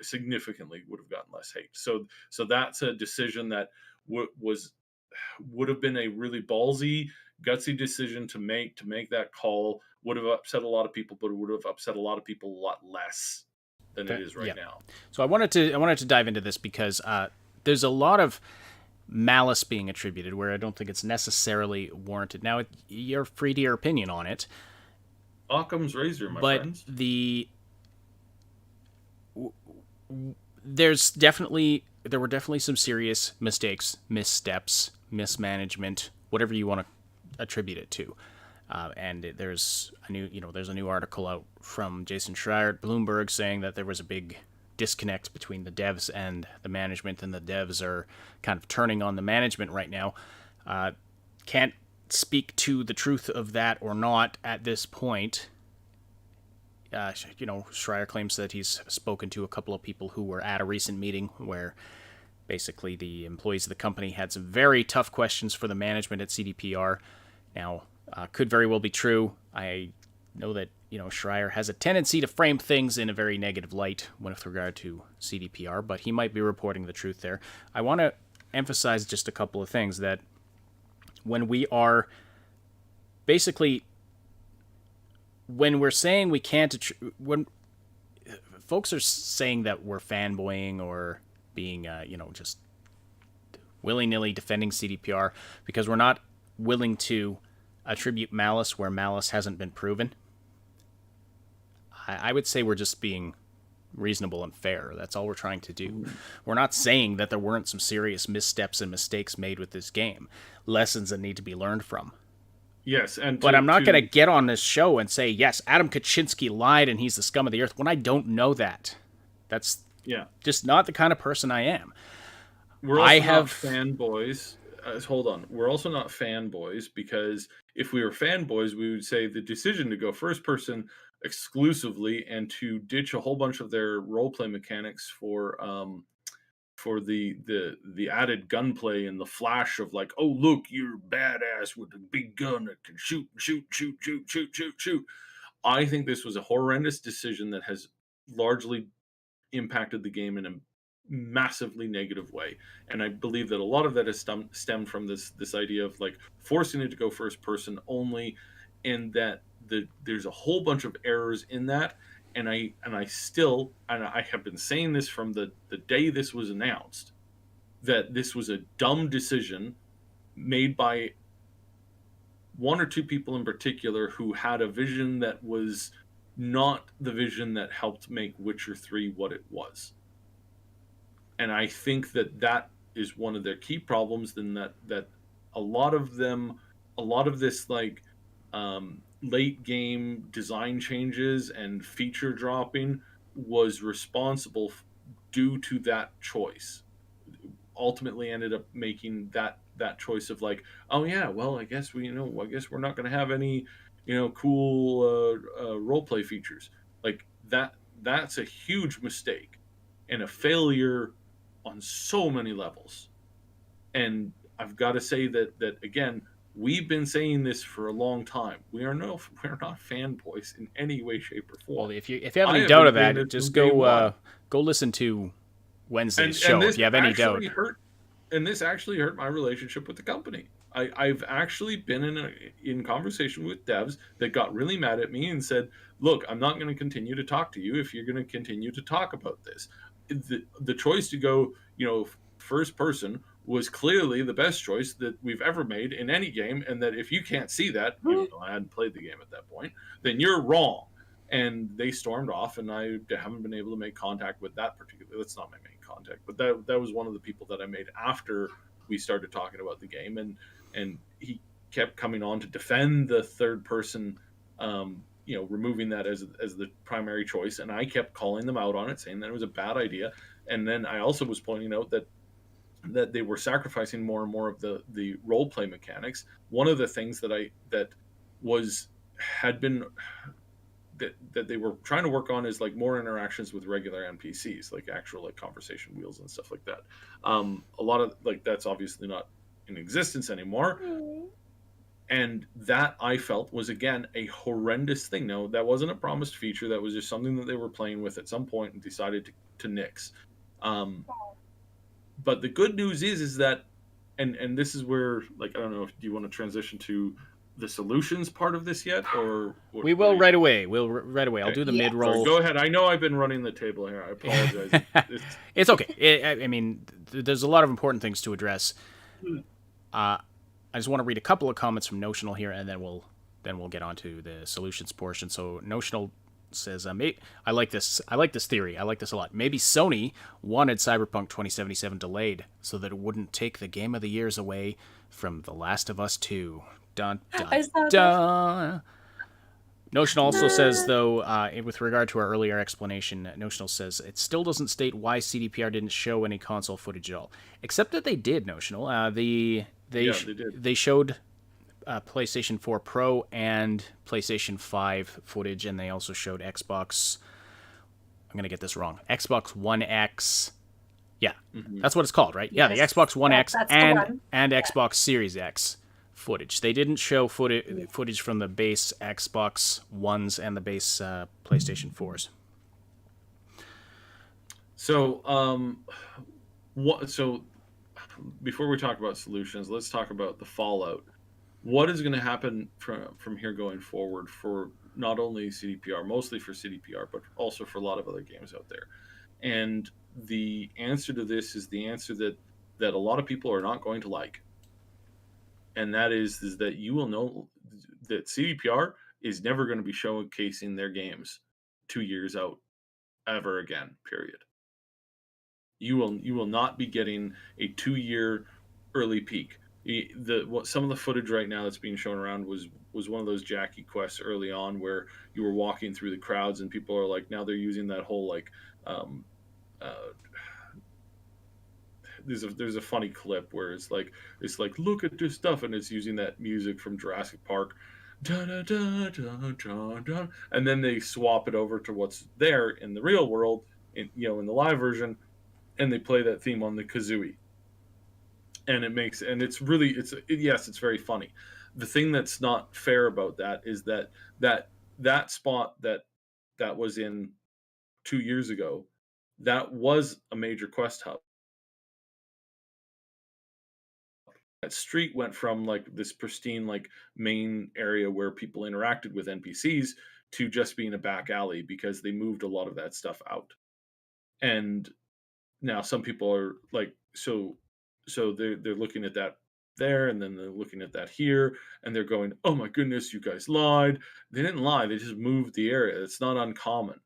Significantly would have gotten less hate. So that's a decision that would have been a really ballsy gutsy decision to make that call. Would have upset a lot of people, but it would have upset a lot of people a lot less than it is right now. So I wanted to dive into this because there's a lot of malice being attributed where I don't think it's necessarily warranted. Now, you're free to your opinion on it. Occam's razor, my friends. But there were definitely some serious mistakes, missteps, mismanagement, whatever you want to attribute it to. And there's a new article out from Jason Schreier at Bloomberg saying that there was a big disconnect between the devs and the management, and the devs are kind of turning on the management right now. Can't speak to the truth of that or not at this point. Schreier claims that he's spoken to a couple of people who were at a recent meeting where basically the employees of the company had some very tough questions for the management at CDPR. Now, could very well be true. I know that Schreier has a tendency to frame things in a very negative light with regard to CDPR, but he might be reporting the truth there. I want to emphasize just a couple of things, that when we are basically, when we're saying we can't, when folks are saying that we're fanboying or being, just willy-nilly defending CDPR because we're not willing to attribute malice where malice hasn't been proven, I would say we're just being reasonable and fair. That's all we're trying to do. We're not saying that there weren't some serious missteps and mistakes made with this game, lessons that need to be learned from. Yes, but I'm not going to get on this show and say, yes, Adam Kaczynski lied and he's the scum of the earth when I don't know that. That's just not the kind of person I am. We're also not fanboys. Hold on. We're also not fanboys, because if we were fanboys, we would say the decision to go first person exclusively and to ditch a whole bunch of their roleplay mechanics for the added gunplay and the flash of like, oh look, you're badass with a big gun that can shoot. I think this was a horrendous decision that has largely impacted the game in a massively negative way, and I believe that a lot of that has stemmed from this idea of like forcing it to go first person only, and that there's a whole bunch of errors in that, and I have been saying this from the day this was announced, that this was a dumb decision made by one or two people in particular who had a vision that was not the vision that helped make Witcher 3 what it was. And I think that is one of their key problems, then that a lot of this like late game design changes and feature dropping was responsible due to that choice. Ultimately ended up making that choice of like, oh yeah, well I guess we're not going to have any cool roleplay features like that. That's a huge mistake and a failure on so many levels. And I've got to say that again, we've been saying this for a long time. We're not fanboys in any way, shape, or form. Well, if you have any doubt of that, just go listen to Wednesday's show if you have any doubt. This actually hurt my relationship with the company. I've actually been in conversation with devs that got really mad at me and said, look, I'm not going to continue to talk to you if you're going to continue to talk about this. The choice to go, first person was clearly the best choice that we've ever made in any game, and that if you can't see that, even though I hadn't played the game at that point, then you're wrong. And they stormed off, and I haven't been able to make contact with that particular. That's not my main contact, but that was one of the people that I made after we started talking about the game, and he kept coming on to defend the third person, removing that as the primary choice, and I kept calling them out on it, saying that it was a bad idea. And then I also was pointing out that they were sacrificing more and more of the role play mechanics. One of the things that they were trying to work on is like more interactions with regular NPCs, like actual like conversation wheels and stuff like that. A lot of like that's obviously not in existence anymore. And that I felt was again a horrendous thing. No, that wasn't a promised feature. That was just something that they were playing with at some point and decided to nix. But the good news is that and this is where, like, I don't know, if do you want to transition to the solutions part of this yet, or We will right away. Right away. I'll do the Yeah. mid roll. Go ahead. I know I've been running the table here. I apologize. It's okay. I mean, there's a lot of important things to address. I just want to read a couple of comments from Notional here, and then we'll get on to the solutions portion. So Notional says, I like this. I like this theory. I like this a lot. Maybe Sony wanted Cyberpunk 2077 delayed so that it wouldn't take the game of the years away from The Last of Us 2. Dun, dun, I saw that. dun. Notional also says, though, with regard to our earlier explanation, Notional says it still doesn't state why CDPR didn't show any console footage at all, except that they did. Notional, they did. They showed PlayStation 4 Pro and PlayStation 5 footage, and they also showed Xbox. I'm gonna get this wrong. Xbox One X. Yeah, that's what it's called, right? Yeah, the Yes. Xbox One Yeah, X that's the and one. Xbox Series X footage. They didn't show footage from the base Xbox Ones and the base PlayStation 4s. So, so before we talk about solutions, let's talk about the fallout. What is going to happen from here going forward for not only CDPR, mostly for CDPR, but also for a lot of other games out there? And the answer to this is the answer that a lot of people are not going to like, and that is that you will know that CDPR is never going to be showcasing their games 2 years out ever again. Period. You will not be getting a 2-year early peak. Some of the footage right now that's being shown around was one of those Jackie quests early on where you were walking through the crowds and people are like, now they're using that whole like there's a funny clip where it's like look at this stuff, and it's using that music from Jurassic Park, dun, dun, dun, dun, dun, dun, and then they swap it over to what's there in the real world, in the live version, and they play that theme on the kazooie, and it's very funny. The thing that's not fair about that is that spot that was in 2 years ago, that was a major quest hub. That street went from like this pristine like main area where people interacted with NPCs to just being a back alley because they moved a lot of that stuff out. And now some people are like, so they're looking at that there, and then they're looking at that here, and they're going, oh my goodness, you guys lied. They didn't lie, they just moved the area. It's not uncommon.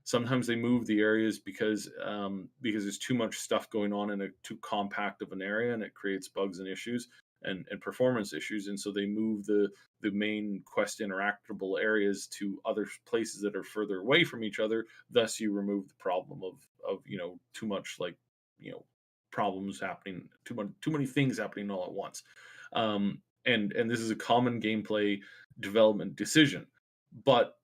Sometimes they move the areas because there's too much stuff going on in a too compact of an area, and it creates bugs and issues and performance issues. And so they move the main quest interactable areas to other places that are further away from each other. Thus, you remove the problem of too much like problems happening, too many things happening all at once. And this is a common gameplay development decision, but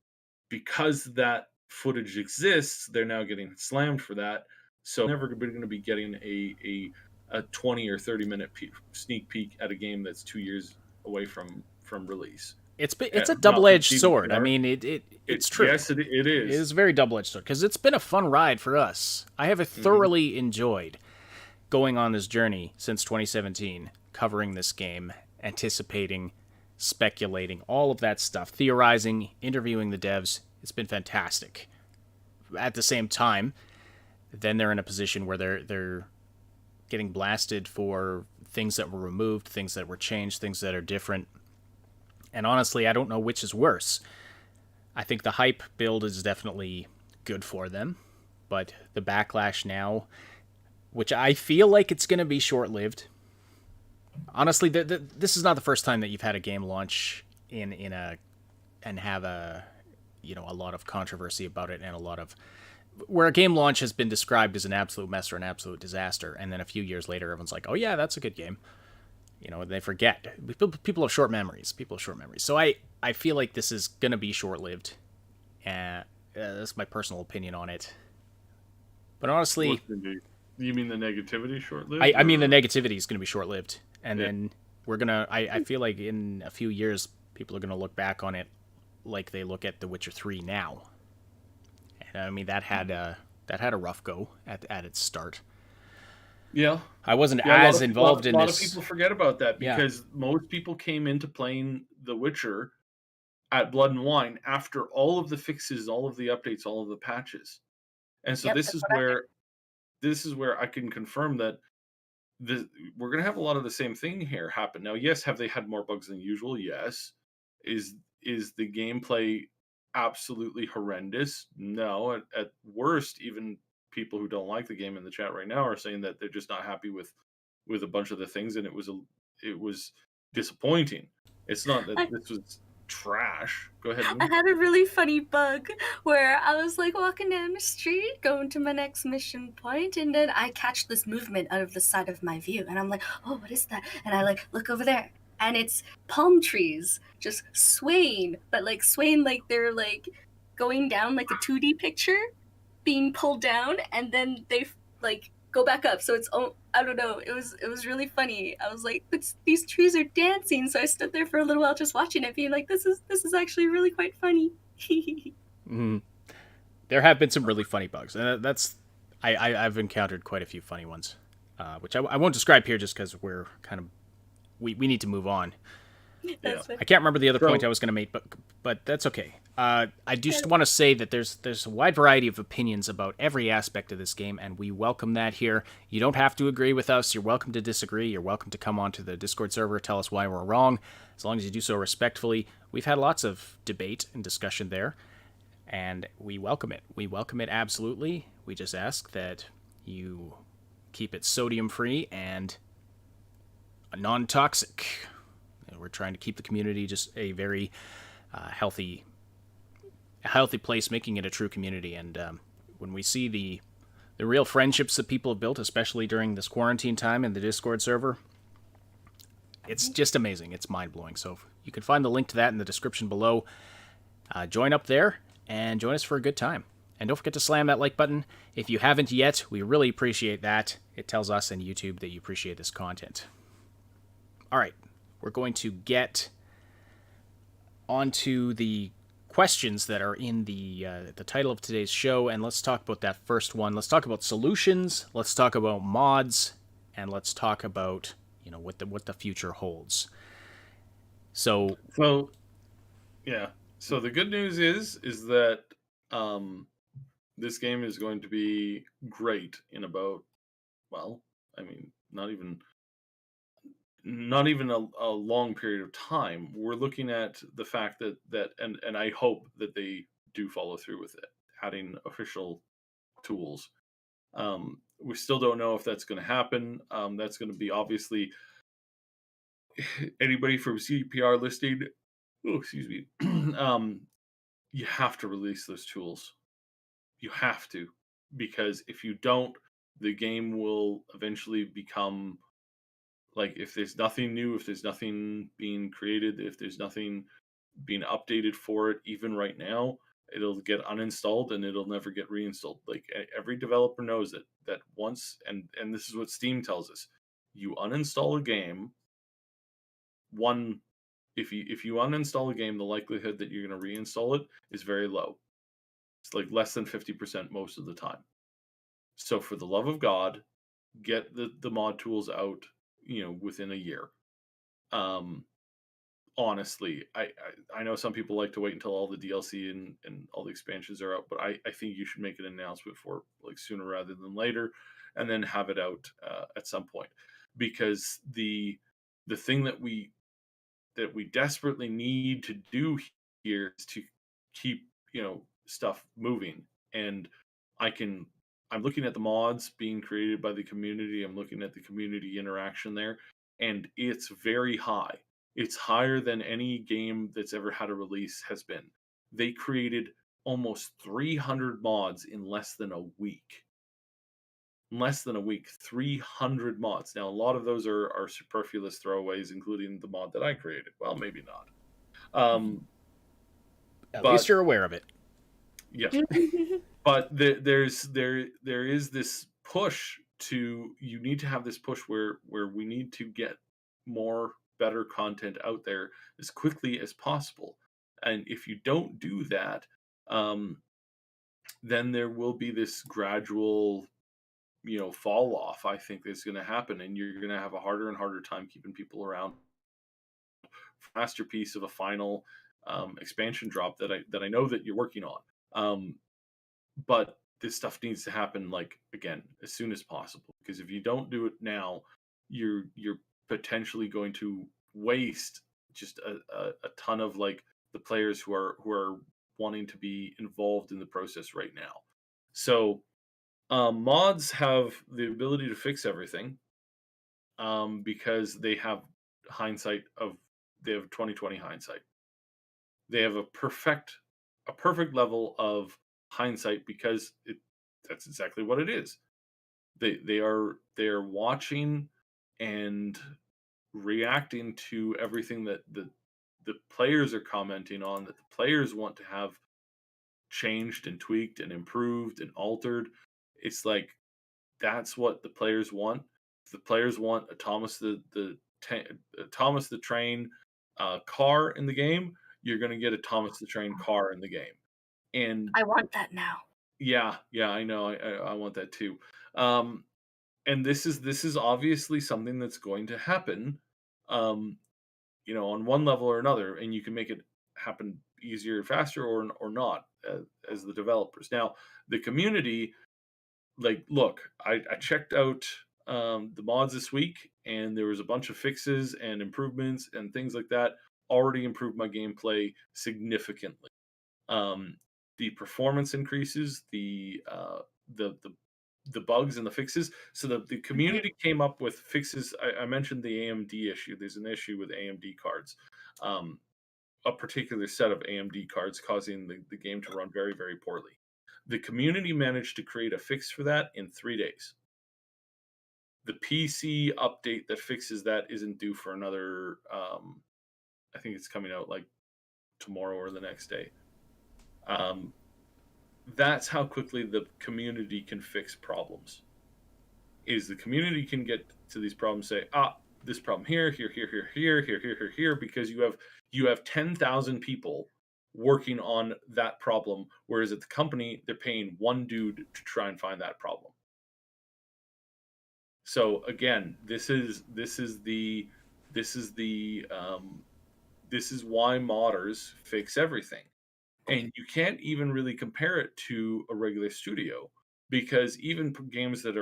because that footage exists, they're now getting slammed for that. So never going to be getting a 20 or 30-minute sneak peek at a game that's 2 years away from release. It's a double-edged sword. I mean, it's true. Yes, it is. It is a very double-edged sword because it's been a fun ride for us. I have thoroughly enjoyed going on this journey since 2017, covering this game, anticipating, speculating, all of that stuff, theorizing, interviewing the devs. It's been fantastic. At the same time, then they're in a position where they're getting blasted for things that were removed, things that were changed, things that are different. And honestly, I don't know which is worse. I think the hype build is definitely good for them, but the backlash now, which I feel like it's going to be short-lived. Honestly, this is not the first time that you've had a game launch and have a lot of controversy about it, and a lot of where a game launch has been described as an absolute mess or an absolute disaster, and then a few years later, everyone's like, "Oh yeah, that's a good game." They forget. People have short memories. So I feel like this is gonna be short-lived. That's my personal opinion on it. But honestly, you mean the negativity short-lived? I mean the negativity is gonna be short-lived, and then we're gonna. I feel like in a few years, people are gonna look back on it like they look at The Witcher 3 now. And I mean that had a rough go at its start. Yeah. I wasn't Yeah, as involved a in lot of this. people forget about that Yeah. because most people came into playing The Witcher at Blood and Wine after all of the fixes, all of the updates, all of the patches. And so Yep, this that's is what I heard. where I can confirm that we're going to have a lot of the same thing here happen. Now, yes, have they had more bugs than usual? Yes. Is is the gameplay absolutely horrendous? No. At worst, even people who don't like the game in the chat right now are saying that they're just not happy with a bunch of the things, and it was disappointing. It's not that I, this was trash. Go ahead, I Moon. had a really funny bug where I was like walking down the street, going to my next mission point, and then I catch this movement out of the side of my view, and I'm like, oh, what is that? And I like look over there, and it's palm trees just swaying, but like swaying like they're like going down like a 2D picture, being pulled down, and then they like go back up. So it's, oh, I don't know. It was really funny. I was like, these trees are dancing. So I stood there for a little while just watching it, being like, this is actually really quite funny. Mhm. There have been some really funny bugs, and I've encountered quite a few funny ones, which I won't describe here just because we're kind of we need to move on. Yeah. That's it. I can't remember the other point So I was going to make, but that's okay. I just want to say that there's a wide variety of opinions about every aspect of this game, and we welcome that here. You don't have to agree with us. You're welcome to disagree. You're welcome to come onto the Discord server, tell us why we're wrong, as long as you do so respectfully. We've had lots of debate and discussion there, and we welcome it. We welcome it absolutely. We just ask that you keep it sodium free and non toxic. We're trying to keep the community just a very healthy place, making it a true community. And when we see the real friendships that people have built, especially during this quarantine time in the Discord server, it's just amazing. It's mind blowing. So you can find the link to that in the description below. Join up there and join us for a good time. And don't forget to slam that like button. If you haven't yet, we really appreciate that. It tells us and YouTube that you appreciate this content. All right, we're going to get onto the questions that are in the title of today's show, and let's talk about that first one. Let's talk about solutions. Let's talk about mods, and let's talk about what the future holds. So yeah. So the good news is that um, this game is going to be great in about, well, I mean, not even a long period of time. We're looking at the fact and I hope that they do follow through with it, adding official tools. We still don't know if that's going to happen. That's going to be obviously anybody from cdpr listing. Oh, excuse me. You have to release those tools. You have to, because if you don't, the game will eventually become like, if there's nothing new, if there's nothing being created, if there's nothing being updated for it, even right now, it'll get uninstalled and it'll never get reinstalled. Like every developer knows it, that once, and this is what Steam tells us: you uninstall a game, one if you uninstall a game, the likelihood that you're going to reinstall it is very low. It's like less than 50% most of the time. So for the love of God, get the mod tools out, within a year. Um, Honestly, I know some people like to wait until all the DLC and all the expansions are out, but I think you should make an announcement for like sooner rather than later, and then have it out at some point, because the thing that we desperately need to do here is to keep stuff moving. And I can I'm looking at the mods being created by the community. I'm looking at the community interaction there, and it's very high. It's higher than any game that's ever had a release has been. They created almost 300 mods in less than a week. 300 mods. Now, a lot of those are superfluous throwaways, including the mod that I created. Well, maybe not. at least But you're aware of it. yeah, but there is this push to you need to have this push where we need to get more better content out there as quickly as possible. And if you don't do that, then there will be this gradual fall off, I think is going to happen, and you're going to have a harder and harder time keeping people around. Masterpiece of a final expansion drop that I know that you're working on. But this stuff needs to happen, like, again, as soon as possible, because if you don't do it now, you're potentially going to waste just a ton of, like, the players who are wanting to be involved in the process right now. So mods have the ability to fix everything, because they have 2020 hindsight. They have a perfect level of hindsight, because that's exactly what it is. They are watching and reacting to everything that the players are commenting on, that the players want to have changed and tweaked and improved and altered. It's like, that's what the players want. If the players want a Thomas the Train car in the game, you're going to get a Thomas the Train car in the game. And I want that now. yeah, yeah, I know. I want that too. Um, and this is obviously something that's going to happen, um, on one level or another, and you can make it happen easier, faster, or not, as the developers. Now, the community, like, look, I checked out the mods this week, and there was a bunch of fixes and improvements and things like that. Already improved my gameplay significantly. Um, the performance increases, the bugs and the fixes. So the community came up with fixes. I mentioned the AMD issue. There's an issue with AMD cards. A particular set of AMD cards causing the game to run very, very poorly. The community managed to create a fix for that in 3 days. The PC update that fixes that isn't due for another, I think it's coming out like tomorrow or the next day. That's how quickly the community can fix problems. Is the community can get to these problems, say, this problem here, because you have 10,000 people working on that problem, whereas at the company they're paying one dude to try and find that problem. So again, this is why modders fix everything. And you can't even really compare it to a regular studio, because even games that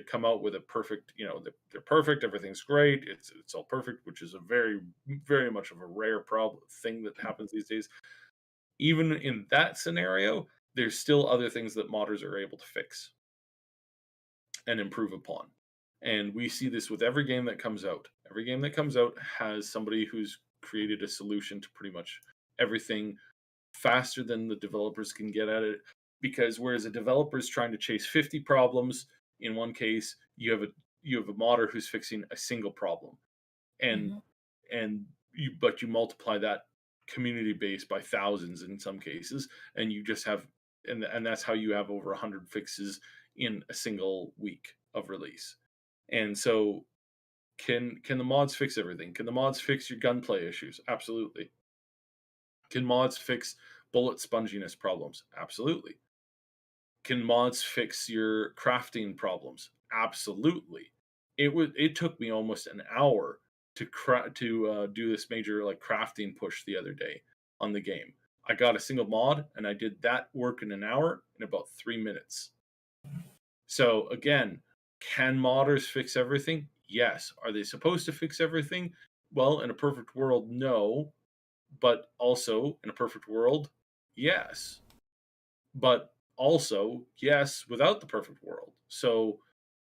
come out with a perfect, they're perfect, everything's great, it's all perfect, which is a very, very much of a rare problem thing that happens these days. Even in that scenario, there's still other things that modders are able to fix and improve upon. And we see this with every game that comes out. Every game that comes out has somebody who's created a solution to pretty much everything faster than the developers can get at it. Because whereas a developer is trying to chase 50 problems in one case, you have a modder who's fixing a single problem. And but you multiply that community base by thousands in some cases, and you just have and that's how you have over 100 fixes in a single week of release. And so, can the mods fix everything? Can the mods fix your gunplay issues? Absolutely. Can mods fix bullet sponginess problems? Absolutely. Can mods fix your crafting problems? Absolutely. It took me almost an hour to do this major, like, crafting push the other day on the game. I got a single mod and I did that work in an hour in about 3 minutes. So again, can modders fix everything? Yes. Are they supposed to fix everything? Well, in a perfect world, no. But also, in a perfect world, yes. But also, yes, without the perfect world. So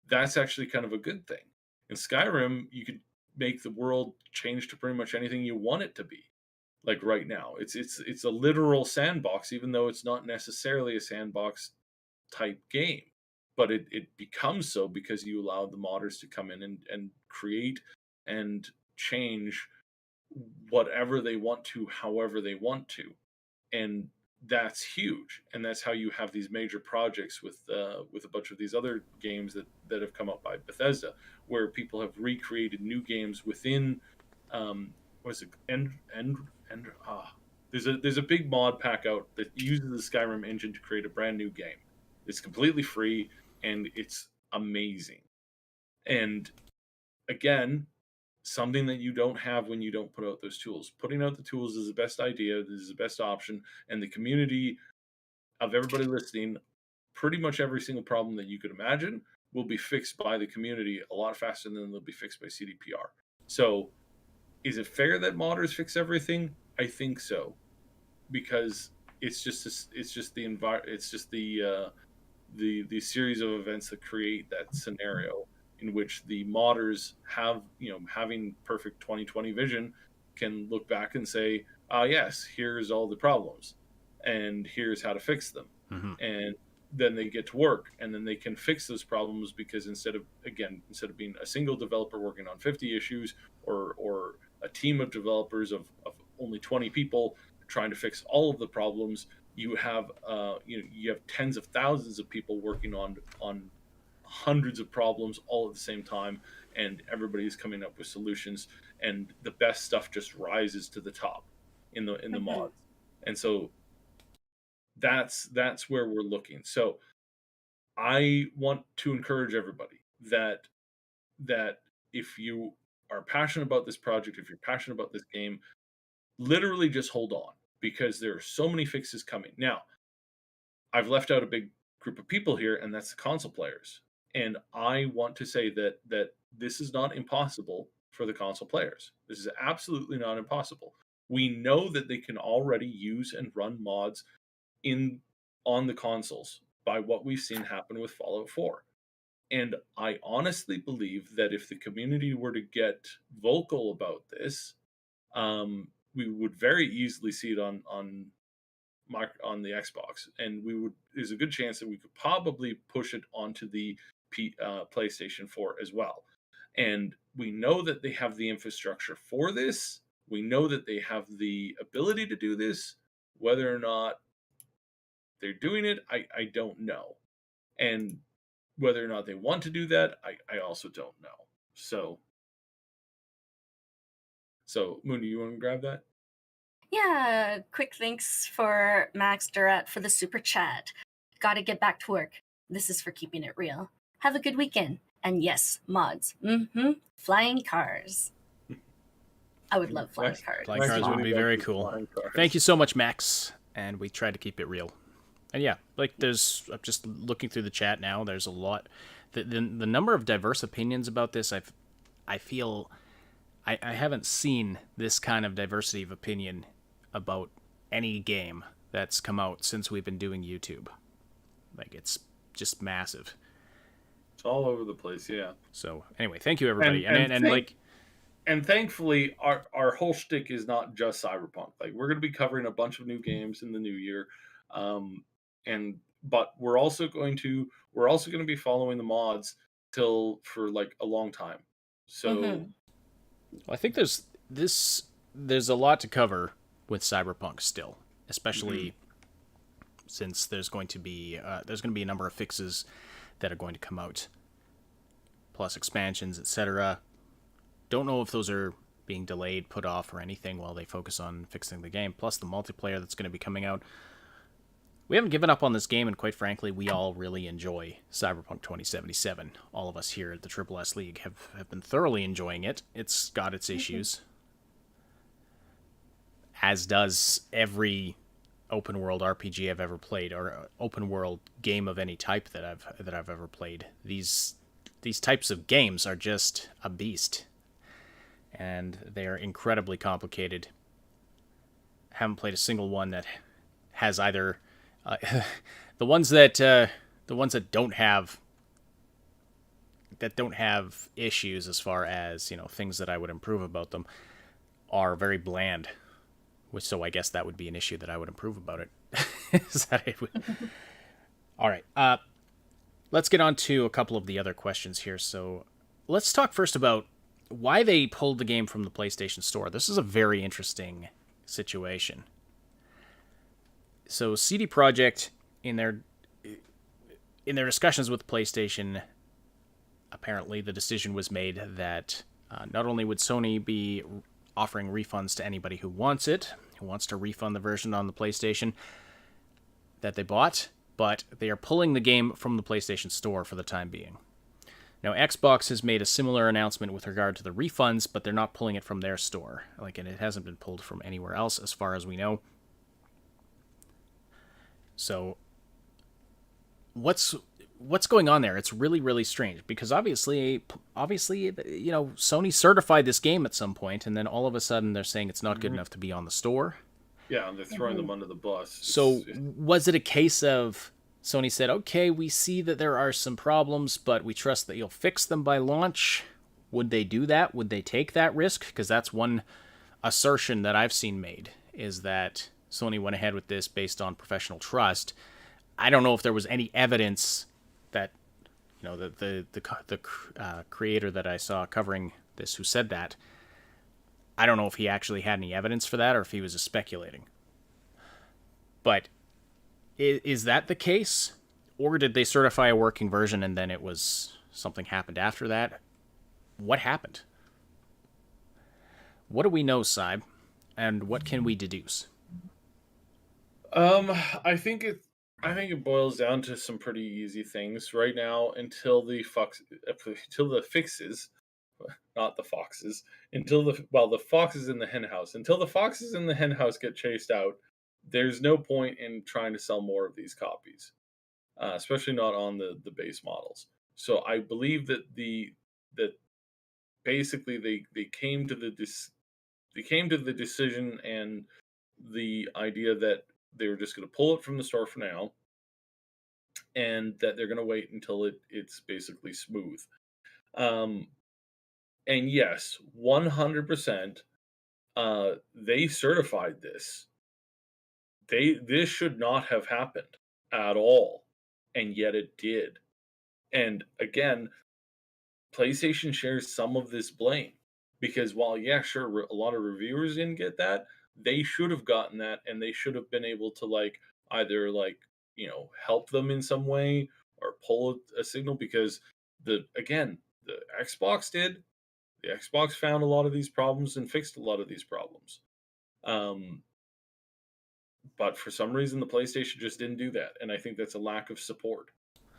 that's actually kind of a good thing. In Skyrim, you could make the world change to pretty much anything you want it to be. Like right now, it's a literal sandbox, even though it's not necessarily a sandbox type game. But it becomes so because you allow the modders to come in and create and change whatever they want to, however they want to. And that's huge. And that's how you have these major projects with a bunch of these other games that have come up by Bethesda, where people have recreated new games within what is it? There's a big mod pack out that uses the Skyrim engine to create a brand new game. It's completely free, and it's amazing. And again, something that you don't have when you don't put out those tools. Putting out the tools is the best idea, this is the best option, and the community of everybody listening, pretty much every single problem that you could imagine will be fixed by the community a lot faster than they'll be fixed by CDPR. So, is it fair that modders fix everything? I think so, because it's just the series of events that create that scenario in which the modders have, having perfect 2020 vision, can look back and say, yes, here's all the problems and here's how to fix them. And then they get to work, and then they can fix those problems, because instead of being a single developer working on 50 issues, or a team of developers of only 20 people trying to fix all of the problems, you have you have tens of thousands of people working on hundreds of problems all at the same time, and everybody's coming up with solutions, and the best stuff just rises to the top in the mods. And so that's where we're looking. So I want to encourage everybody that if you are passionate about this project, if you're passionate about this game, literally just hold on, because there are so many fixes coming. Now, I've left out a big group of people here, and that's the console players. And I want to say that this is not impossible for the console players. This is absolutely not impossible. We know that they can already use and run mods on the consoles by what we've seen happen with Fallout 4. And I honestly believe that if the community were to get vocal about this, we would very easily see it on the Xbox, and there's a good chance that we could probably push it onto the PlayStation 4 as well. And we know that they have the infrastructure for this. We know that they have the ability to do this. Whether or not they're doing it, I don't know. And whether or not they want to do that, I also don't know. So Moon, do you want to grab that? Yeah, quick thanks for Max Durat for the super chat. Gotta get back to work. This is for keeping it real. Have a good weekend. And yes, mods. Flying cars. I would love flying cars. Flying cars would be very cool. Thank you so much, Max. And we try to keep it real. And yeah, I'm just looking through the chat now. There's a lot. The number of diverse opinions about this, I feel I haven't seen this kind of diversity of opinion about any game that's come out since we've been doing YouTube. Like, it's just massive. It's all over the place, yeah. So anyway, thank you everybody. And thankfully, our whole shtick is not just Cyberpunk. Like, we're going to be covering a bunch of new games in the new year, but we're also going to be following the mods for like a long time. So, well, I think there's a lot to cover with Cyberpunk still, especially since there's going to be a number of fixes that are going to come out, plus expansions, etc. Don't know if those are being delayed, put off, or anything while they focus on fixing the game, plus the multiplayer that's going to be coming out. We haven't given up on this game, and quite frankly, we all really enjoy Cyberpunk 2077. All of us here at the Triple S League have been thoroughly enjoying it. It's got its issues, as does every open world RPG I've ever played, or open world game of any type that I've ever played. These types of games are just a beast, and they are incredibly complicated. Haven't played a single one that has either the ones that don't have issues as far as, things that I would improve about them, are very bland. So I guess that would be an issue that I would improve about it. All right. Let's get on to a couple of the other questions here. So let's talk first about why they pulled the game from the PlayStation Store. This is a very interesting situation. So CD Projekt, in their discussions with PlayStation, apparently the decision was made that not only would Sony be offering refunds to anybody who wants to refund the version on the PlayStation that they bought, but they are pulling the game from the PlayStation Store for the time being. Now, Xbox has made a similar announcement with regard to the refunds, but they're not pulling it from their store. And it hasn't been pulled from anywhere else, as far as we know. So, what's going on there? It's really, really strange because obviously, Sony certified this game at some point, and then all of a sudden they're saying it's not good enough to be on the store. Yeah, and they're throwing them under the bus. So, was it a case of Sony said, okay, we see that there are some problems, but we trust that you'll fix them by launch? Would they do that? Would they take that risk? Because that's one assertion that I've seen made, is that Sony went ahead with this based on professional trust. I don't know if there was any evidence that, the creator that I saw covering this who said that, I don't know if he actually had any evidence for that or if he was just speculating. But is that the case? Or did they certify a working version and then something happened after that? What happened? What do we know, Cyb? And what can we deduce? I think it boils down to some pretty easy things right now until the fixes, not the foxes, the foxes in the hen house. Until the foxes in the hen house get chased out, there's no point in trying to sell more of these copies, especially not on the base models. So I believe that basically they came to the decision and the idea that they were just going to pull it from the store for now, and that they're going to wait until it's basically smooth. And yes, 100%, they certified this. This should not have happened at all, and yet it did. And again, PlayStation shares some of this blame because while yeah, sure, a lot of reviewers didn't get that, they should have gotten that, and they should have been able to either help them in some way or pull a signal because the Xbox did. The Xbox found a lot of these problems and fixed a lot of these problems. But for some reason, the PlayStation just didn't do that, and I think that's a lack of support.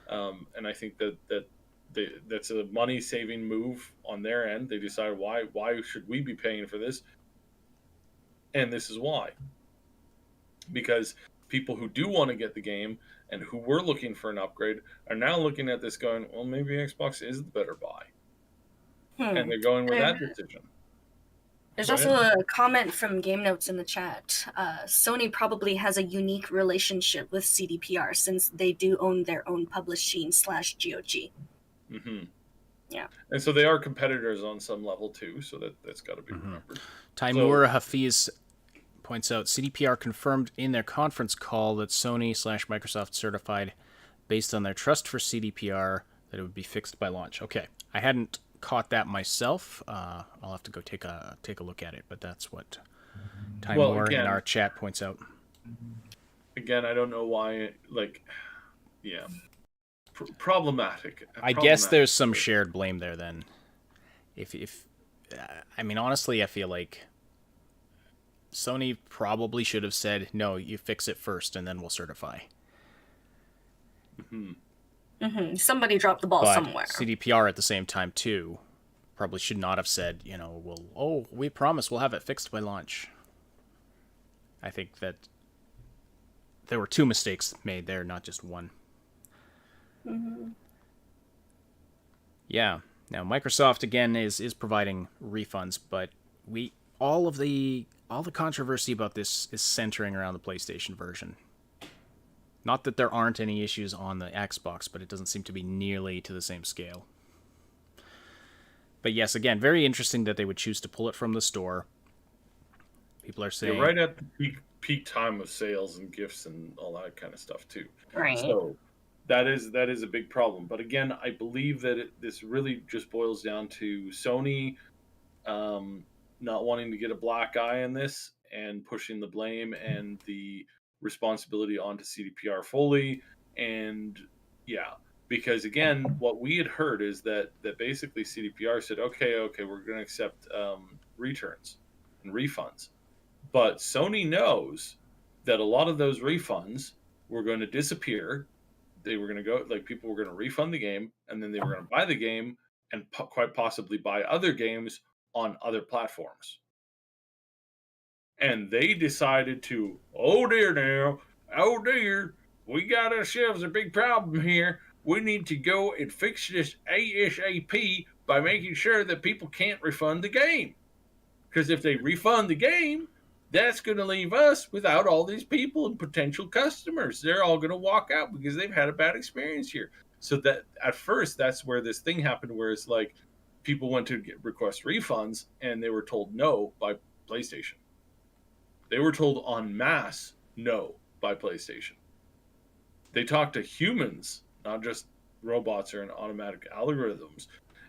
And I think that's a money-saving move on their end. They decided why should we be paying for this, and this is why. Because people who do want to get the game and who were looking for an upgrade are now looking at this going, well, maybe Xbox is the better buy, and they're going with that decision. There's also a comment from Game Notes in the chat. Sony probably has a unique relationship with CDPR since they do own their own publishing / GOG. Mm-hmm. Yeah. And so they are competitors on some level too, so that's got to be remembered. Taimur Hafiz points out CDPR confirmed in their conference call that Sony / Microsoft certified based on their trust for CDPR that it would be fixed by launch. Okay. I hadn't caught that myself. I'll have to go take a look at it, but that's what Taimur in our chat points out. Again, I don't know why, problematic. I guess there's some shared blame there then. Honestly, I feel like Sony probably should have said, no, you fix it first and then we'll certify. Mm-hmm. Mm-hmm. Somebody dropped the ball somewhere. CDPR at the same time, too, probably should not have said, we promise we'll have it fixed by launch. I think that there were two mistakes made there, not just one. Mm-hmm. Yeah. Now, Microsoft, again, is providing refunds, but all the controversy about this is centering around the PlayStation version. Not that there aren't any issues on the Xbox, but it doesn't seem to be nearly to the same scale. But yes, again, very interesting that they would choose to pull it from the store. People are saying... You're right at the peak time of sales and gifts and all that kind of stuff, too. Right. So that is a big problem. But again, I believe that this really just boils down to Sony not wanting to get a black eye in this and pushing the blame and the responsibility onto CDPR fully. And yeah, because again, what we had heard is that basically CDPR said, okay, we're going to accept returns and refunds. But Sony knows that a lot of those refunds were going to disappear they were going to go, like, people were going to refund the game, and then they were going to buy the game and quite possibly buy other games on other platforms. And they decided to, oh dear now, oh dear, we got ourselves a big problem here. We need to go and fix this ASAP by making sure that people can't refund the game. Because if they refund the game, that's going to leave us without all these people and potential customers. They're all going to walk out because they've had a bad experience here. So that at first, that's where this thing happened, where it's like people went to request refunds and they were told no by PlayStation. They were told en masse no by PlayStation. They talked to humans, not just robots or automatic algorithms,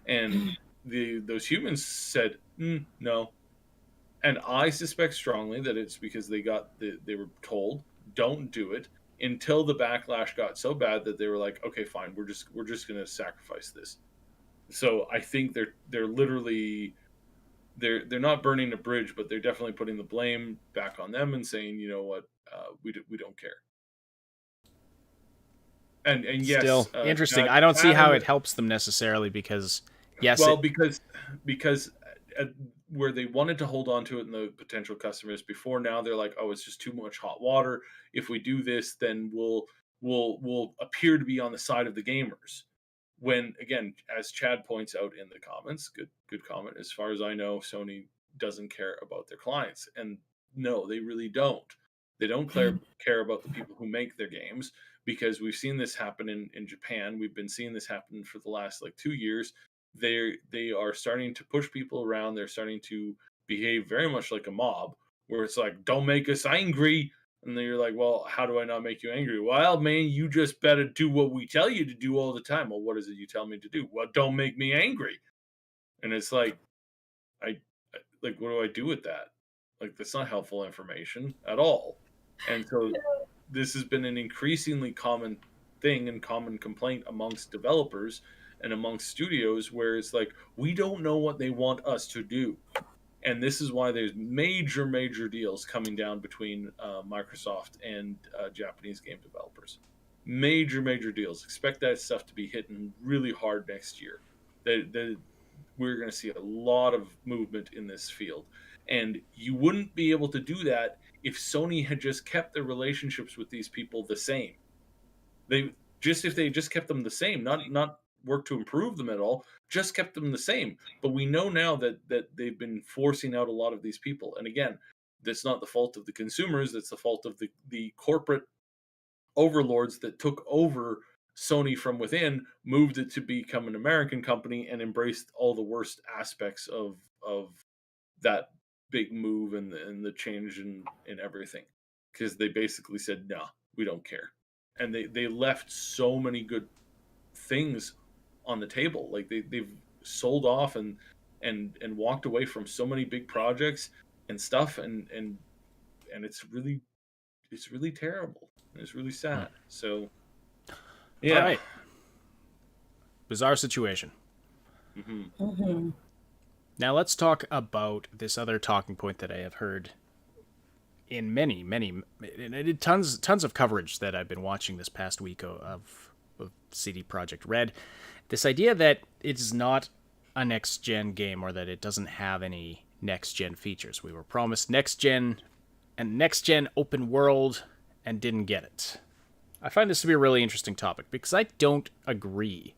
and those humans said no. And I suspect strongly that it's because they were told don't do it, until the backlash got so bad that they were like, okay, fine, we're just going to sacrifice this. So I think they're literally they're not burning a bridge, but they're definitely putting the blame back on them and saying, you know what, we don't care. And yes, still interesting. I don't see how it helps them necessarily, because yes, well, because where they wanted to hold on to it and the potential customers before, now they're like, oh, it's just too much hot water. If we do this, then we'll appear to be on the side of the gamers. When, again, as Chad points out in the comments, good comment. As far as I know, Sony doesn't care about their clients, and no, they really don't. They don't care about the people who make their games, because we've seen this happen in Japan. We've been seeing this happen for the last 2 years. They are starting to push people around. They're starting to behave very much like a mob, where it's like, don't make us angry. And then you're like, well, how do I not make you angry? Well, man, you just better do what we tell you to do all the time. Well, what is it you tell me to do? Well, don't make me angry. And it's like, what do I do with that? That's not helpful information at all. And so this has been an increasingly common thing and common complaint amongst developers and amongst studios, where it's like, we don't know what they want us to do. And this is why there's major deals coming down between Microsoft and Japanese game developers. Major deals. Expect that stuff to be hitting really hard next year. We're going to see a lot of movement in this field. And you wouldn't be able to do that if Sony had just kept their relationships with these people the same. If they just kept them the same, not work to improve them at all, just kept them the same. But we know now that they've been forcing out a lot of these people. And again, that's not the fault of the consumers. That's the fault of the corporate overlords that took over Sony from within, moved it to become an American company, and embraced all the worst aspects of that big move and the change in everything. Because they basically said, no, we don't care. And they left so many good things on the table. They've sold off and walked away from so many big projects and stuff, and it's really terrible. It's really sad. So yeah. All right. Bizarre situation. Now let's talk about this other talking point that I have heard in many tons of coverage that I've been watching this past week of CD Projekt Red. This idea that it's not a next-gen game, or that it doesn't have any next-gen features. We were promised next-gen open world and didn't get it. I find this to be a really interesting topic, because I don't agree.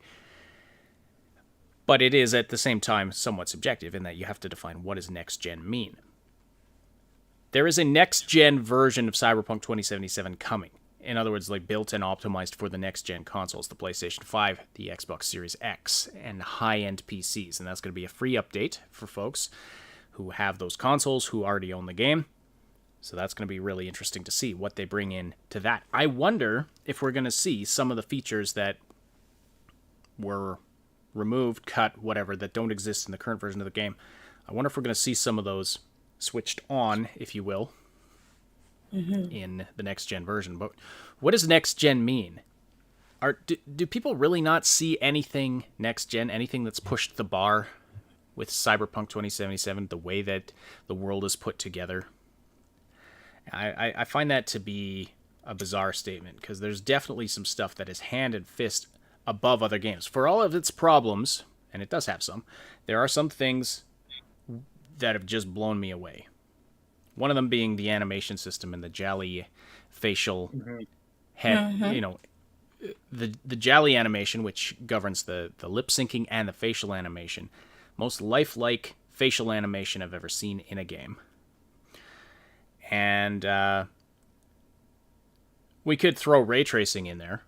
But it is, at the same time, somewhat subjective, in that you have to define what does next-gen mean. There is a next-gen version of Cyberpunk 2077 coming. In other words, built and optimized for the next-gen consoles, the PlayStation 5, the Xbox Series X, and high-end PCs. And that's going to be a free update for folks who have those consoles, who already own the game. So that's going to be really interesting to see what they bring in to that. I wonder if we're going to see some of the features that were removed, cut, whatever, that don't exist in the current version of the game. I wonder if we're going to see some of those switched on, if you will, in the next-gen version. But what does next-gen mean? Do people really not see anything next-gen, anything that's pushed the bar with Cyberpunk 2077, the way that the world is put together? I find that to be a bizarre statement, because there's definitely some stuff that is hand and fist above other games. For all of its problems, and it does have some, there are some things that have just blown me away. One of them being the animation system and the jolly facial head, the jolly animation, which governs the lip syncing and the facial animation. Most lifelike facial animation I've ever seen in a game. And we could throw ray tracing in there.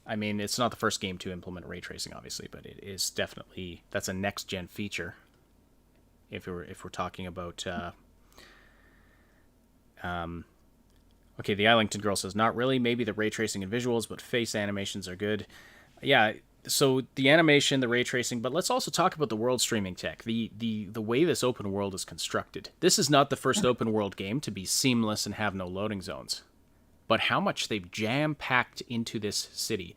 I mean, it's not the first game to implement ray tracing, obviously, but it is definitely, that's a next gen feature. If we're talking about, okay, the Islington girl says not really. Maybe the ray tracing and visuals, but face animations are good. Yeah. So the animation, the ray tracing, but let's also talk about the world streaming tech. The way this open world is constructed. This is not the first open world game to be seamless and have no loading zones. But how much they've jam-packed into this city.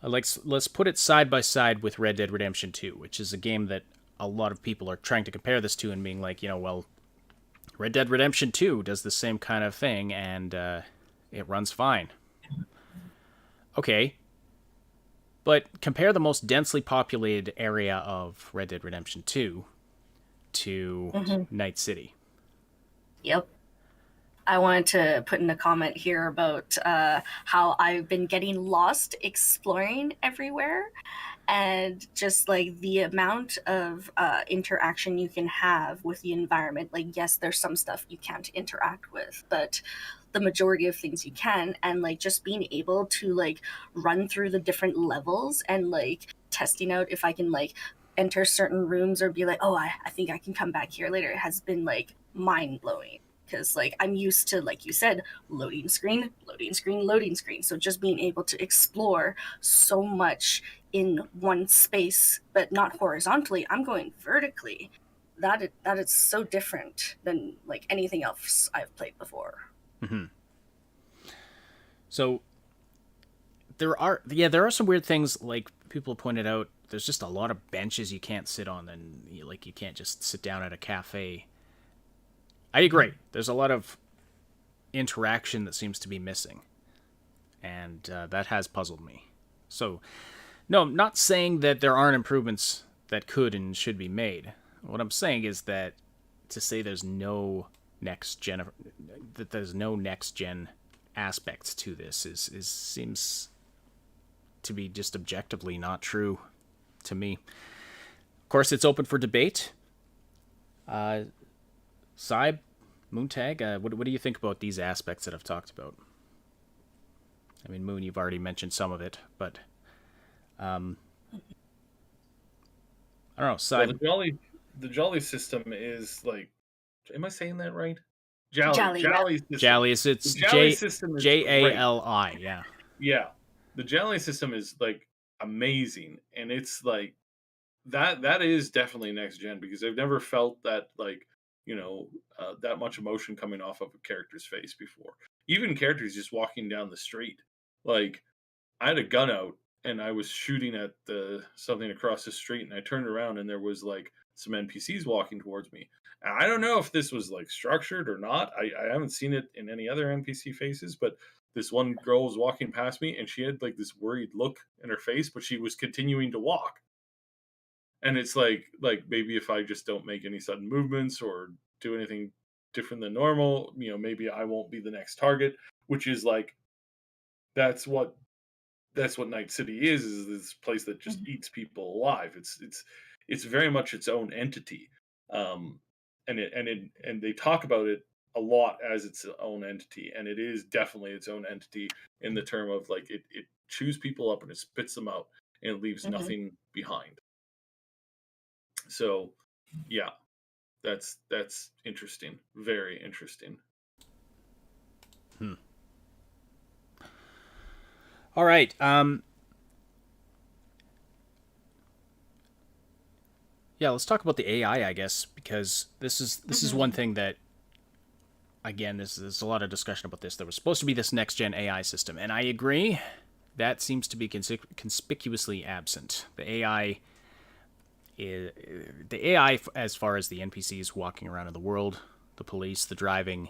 Let's put it side by side with Red Dead Redemption 2, which is a game that a lot of people are trying to compare this to and being like, well, Red Dead Redemption 2 does the same kind of thing and it runs fine. Okay. But compare the most densely populated area of Red Dead Redemption 2 to Night City. Yep. I wanted to put in a comment here about how I've been getting lost exploring everywhere, and just like the amount of interaction you can have with the environment. Like, yes, there's some stuff you can't interact with, but the majority of things you can. And like just being able to like run through the different levels and like testing out if I can like enter certain rooms or be like, oh, I think I can come back here later, it has been like mind blowing. Because like I'm used to, like you said, loading screen, loading screen, loading screen. So just being able to explore so much in one space, but not horizontally, I'm going vertically. That is so different than like anything else I've played before. Mm-hmm. So there are some weird things, like people pointed out. There's just a lot of benches you can't sit on, and you can't just sit down at a cafe. I agree. There's a lot of interaction that seems to be missing, and that has puzzled me. So, no, I'm not saying that there aren't improvements that could and should be made. What I'm saying is that to say there's no next gen aspects to this seems to be just objectively not true to me. Of course, it's open for debate. Cyb, Moontag, what do you think about these aspects that I've talked about? I mean, Moon, you've already mentioned some of it, but I don't know. Cyb, Well, the Jolly system is like, am I saying that right? Jolly system. Jolly, it's the Jolly system is Jali, yeah. Yeah, the Jolly system is like amazing, and it's like that is definitely next gen, because I've never felt that like that much emotion coming off of a character's face before. Even characters just walking down the street. Like, I had a gun out and I was shooting at something across the street, and I turned around and there was like some NPCs walking towards me. And I don't know if this was like structured or not. I haven't seen it in any other NPC faces, but this one girl was walking past me and she had like this worried look in her face, but she was continuing to walk. And it's like maybe if I just don't make any sudden movements or do anything different than normal, maybe I won't be the next target. Which is like, that's what Night City is this place that just eats people alive. It's very much its own entity, and they talk about it a lot as its own entity, and it is definitely its own entity in the term of like it chews people up and it spits them out and it leaves nothing behind. So, yeah, that's interesting. Very interesting. All right. Yeah, let's talk about the AI, I guess, because this is one thing that, again, there's a lot of discussion about this. There was supposed to be this next gen AI system, and I agree that seems to be conspicuously absent. The AI as far as the NPCs walking around in the world, the police, the driving,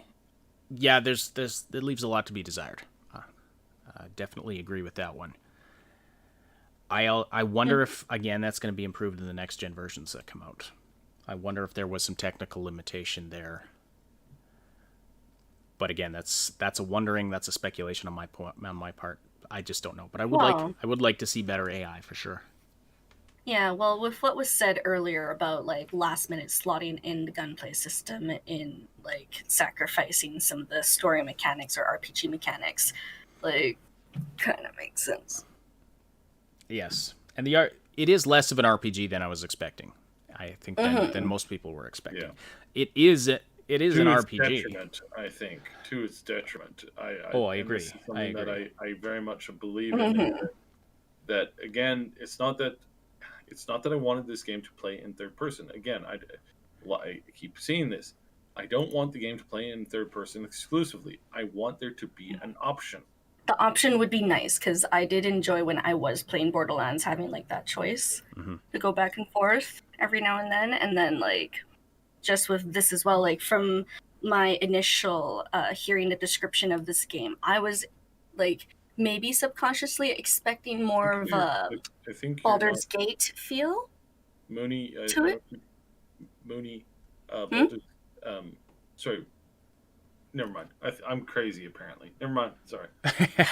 yeah, there's it leaves a lot to be desired. Definitely agree with that one. I wonder if again that's going to be improved in the next gen versions that come out. I wonder if there was some technical limitation there. But again, that's a wondering, that's a speculation on my part. I just don't know. But Well, I would like to see better AI for sure. yeah, well, with what was said earlier about like last minute slotting in the gunplay system in like sacrificing some of the story mechanics or RPG mechanics, like kind of makes sense. Yes, and it is less of an RPG than I was expecting. I think than most people were expecting. Yeah. It is an To its RPG. detriment, I think. To its detriment. Oh, I And agree. this is I something that agree. I very much believe in. Is that again, it's not that I wanted this game to play in third person. Again, I keep seeing this. I don't want the game to play in third person exclusively. I want there to be an option. The option would be nice because I did enjoy when I was playing Borderlands having like that choice to go back and forth every now and then like just with this as well, like from my initial hearing the description of this game, I was like maybe subconsciously expecting more of a I think you're not Baldur's Gate feel Mooney. to I it. don't think Mooney. Hmm? Baldur's, sorry, never mind. I'm crazy apparently. Never mind. Sorry.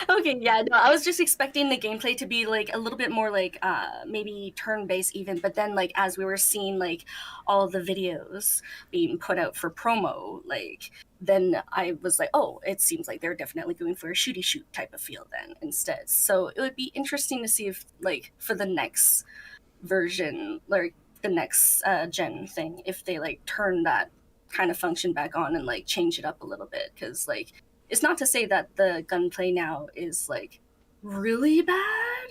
Okay, yeah, no, I was just expecting the gameplay to be like a little bit more like maybe turn-based even, but then like as we were seeing like all the videos being put out for promo, like then I was like, oh, it seems like they're definitely going for a shooty shoot type of feel then instead. So it would be interesting to see if like for the next version, like the next gen thing, if they like turn that kind of function back on and like change it up a little bit, because like it's not to say that the gunplay now is like really bad,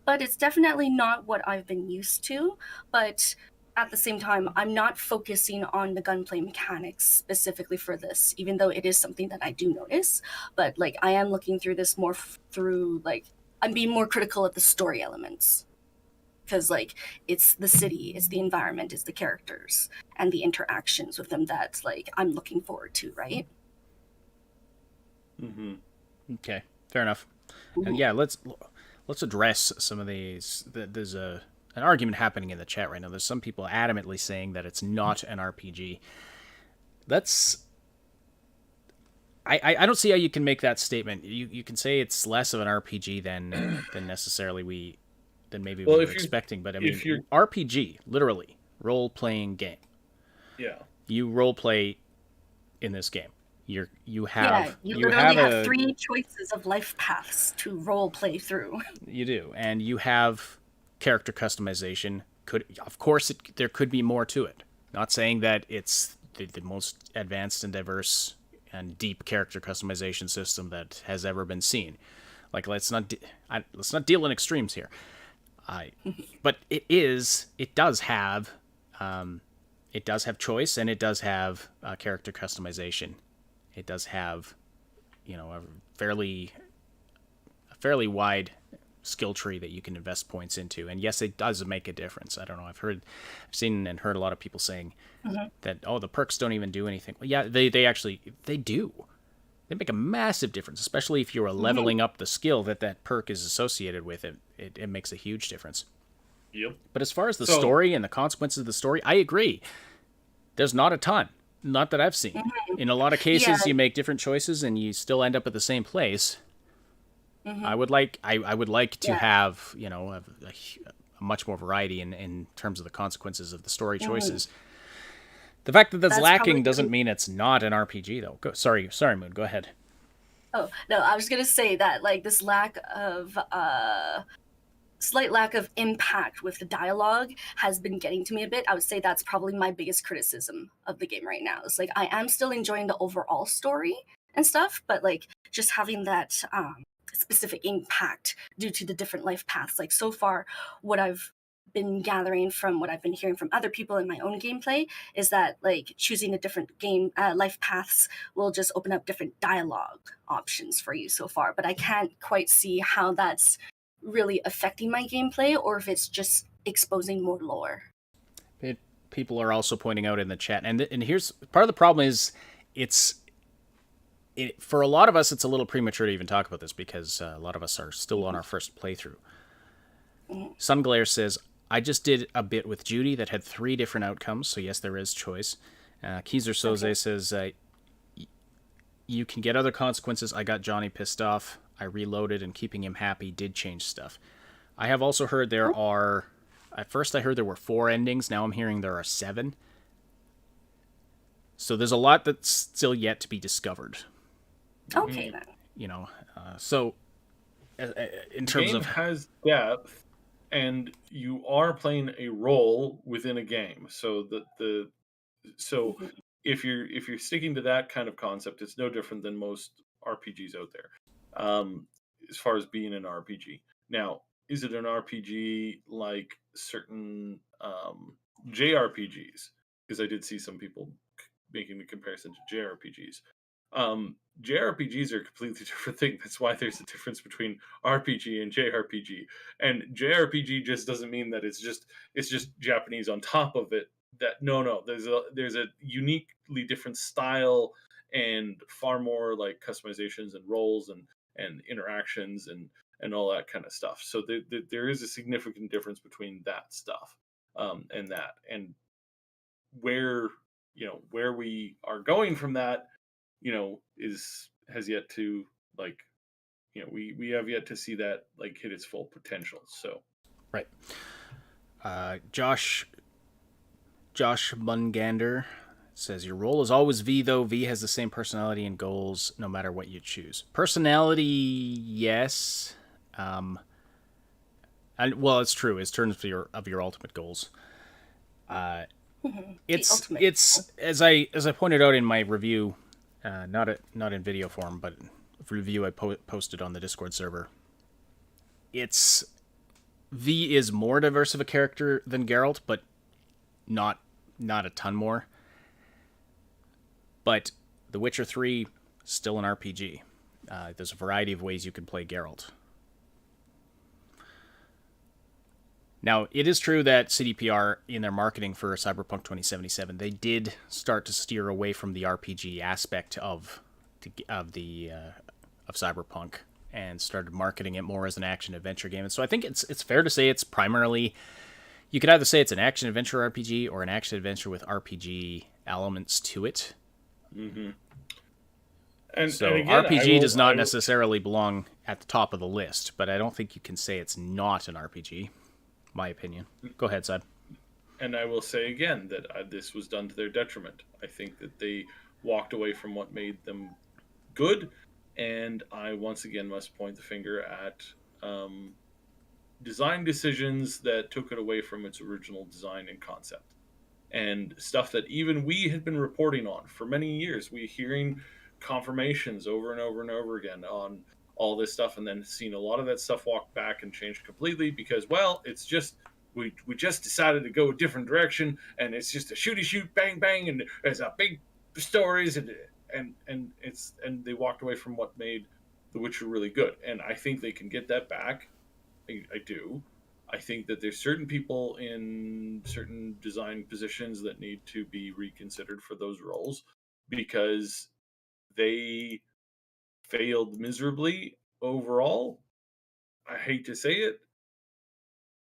but it's definitely not what I've been used to. But at the same time, I'm not focusing on the gunplay mechanics specifically for this, even though it is something that I do notice. But like I am looking through this more through like I'm being more critical of the story elements, because like it's the city, it's the environment, it's the characters and the interactions with them that like I'm looking forward to, right? Mm-hmm. Okay, fair enough. And Ooh. yeah, let's address some of these. There's an argument happening in the chat right now. There's some people adamantly saying that it's not an RPG. That's I don't see how you can make that statement. You can say it's less of an RPG than necessarily than maybe Well, we were expecting. But I if you're mean, RPG, literally role playing game. yeah. You role play in this game. Yeah, you You literally have have a three choices of life paths to role play through. you do, and you have character customization. Could of course there could be more to it. Not saying that it's the most advanced and diverse and deep character customization system that has ever been seen. Like let's not deal in extremes here. But it does have choice, and it does have character customization. It does have a fairly wide skill tree that you can invest points into. And yes, it does make a difference. I don't know. I've seen and heard a lot of people saying that, oh, the perks don't even do anything. Well, yeah, they actually, they do. They make a massive difference, especially if you're leveling up the skill that perk is associated with it. It makes a huge difference. Yep. But as far as the So story and the consequences of the story, I agree. There's not a ton. Not that I've seen. In a lot of Yeah. cases, you make different choices and you still end up at the same place. I would like to Yeah. have a much more variety in terms of the consequences of the story choices. The fact that that's That's lacking probably doesn't mean it's not an RPG though. Sorry, Moon. Go ahead. Oh, no, I was gonna say that like this slight lack of impact with the dialogue has been getting to me a bit. I would say that's probably my biggest criticism of the game right now. It's like I am still enjoying the overall story and stuff, but like just having that specific impact due to the different life paths. Like so far, what I've been gathering from what I've been hearing from other people in my own gameplay is that like choosing the different game life paths will just open up different dialogue options for you so far. But I can't quite see how that's really affecting my gameplay or if it's just exposing more lore. People are also pointing out in the chat, and here's part of the problem is it's for a lot of us, it's a little premature to even talk about this because a lot of us are still on our first playthrough. Sunglare says, I just did a bit with Judy that had 3 different outcomes, so yes, there is choice. Keizer Soze says, you can get other consequences. I got Johnny pissed off. I reloaded, and keeping him happy did change stuff. I have also heard there are... At first I heard there were 4 endings. Now I'm hearing there are 7. So there's a lot that's still yet to be discovered. Okay, then. You know, so in terms of... The game has depth, and you are playing a role within a game. So if you're sticking to that kind of concept, it's no different than most RPGs out there, as far as being an RPG. Now, is it an RPG like certain JRPGs? Because I did see some people making the comparison to JRPGs. JRPGs are a completely different thing. That's why there's a difference between RPG and JRPG. And JRPG just doesn't mean that it's just Japanese on top of it. That no, there's a uniquely different style and far more like customizations and roles and interactions and all that kind of stuff. So there is a significant difference between that stuff and that, and where we are going from that, has yet to, like, we have yet to see that like hit its full potential. So Right. Josh Mungander says, your role is always V, though. V has the same personality and goals no matter what you choose. Personality, yes. And well, it's true. It's terms of your ultimate goals. It's as I pointed out in my review, not in video form, but review I posted on the Discord server. It's V is more diverse of a character than Geralt, but not a ton more. But The Witcher 3 still an RPG. There's a variety of ways you can play Geralt. Now, it is true that CDPR, in their marketing for Cyberpunk 2077, they did start to steer away from the RPG aspect of Cyberpunk and started marketing it more as an action-adventure game. And so I think it's fair to say it's primarily... You could either say it's an action-adventure RPG or an action-adventure with RPG elements to it. Mm-hmm. And again, RPG does not necessarily belong at the top of the list, but I don't think you can say it's not an RPG. My opinion. Go ahead, Sid. And I will say again that this was done to their detriment. I think that they walked away from what made them good, and I once again must point the finger at design decisions that took it away from its original design and concept. And stuff that even we had been reporting on for many years. We hearing confirmations over and over and over again on all this stuff, and then seeing a lot of that stuff walk back and change completely because, well, it's just we just decided to go a different direction, and it's just a shooty shoot bang bang, and there's a big stories, and they walked away from what made The Witcher really good. And I think they can get that back. I do. I think that there's certain people in certain design positions that need to be reconsidered for those roles because they failed miserably overall. I hate to say it,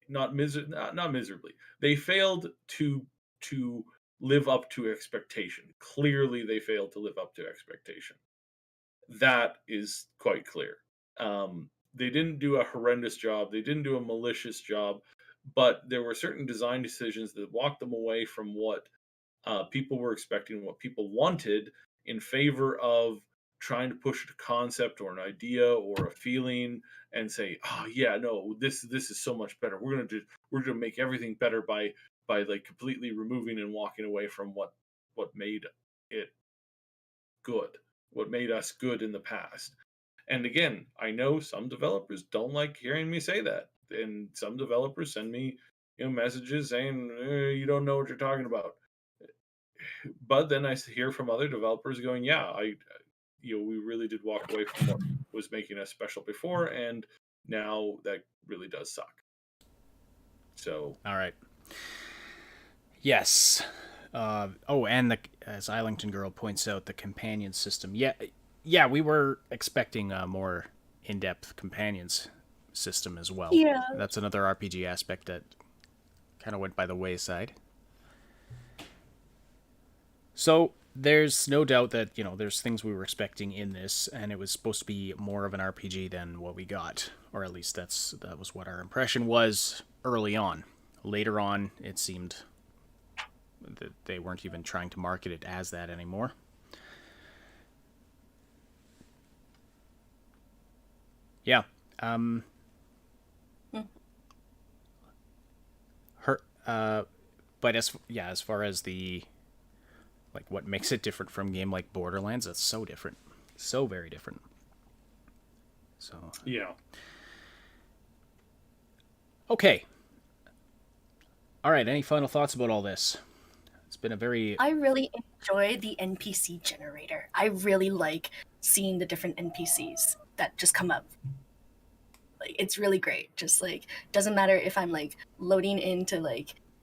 not miserably. They failed to live up to expectation. Clearly, they failed to live up to expectation. That is quite clear. They didn't do a horrendous job. They didn't do a malicious job, but there were certain design decisions that walked them away from what people were expecting, what people wanted, in favor of trying to push a concept or an idea or a feeling and say, oh yeah, no, this is so much better. We're gonna make everything better by like completely removing and walking away from what made it good, what made us good in the past. And again, I know some developers don't like hearing me say that, and some developers send me messages saying you don't know what you're talking about. But then I hear from other developers going, yeah, we really did walk away from what was making us special before, and now that really does suck. So, all right. Yes. And as Islington Girl points out, the companion system. Yeah, Yeah, we were expecting a more in-depth companions system as well. Yeah. That's another RPG aspect that kind of went by the wayside. So there's no doubt that, there's things we were expecting in this, and it was supposed to be more of an RPG than what we got. Or at least that was what our impression was early on. Later on, it seemed that they weren't even trying to market it as that anymore. Yeah. But as far as the what makes it different from a game like Borderlands, that's so different, so very different. So Yeah. Okay. All right. Any final thoughts about all this? It's been a very. I really enjoy the NPC generator. I really like seeing the different NPCs that just come up. Like, it's really great. Just doesn't matter if I'm loading into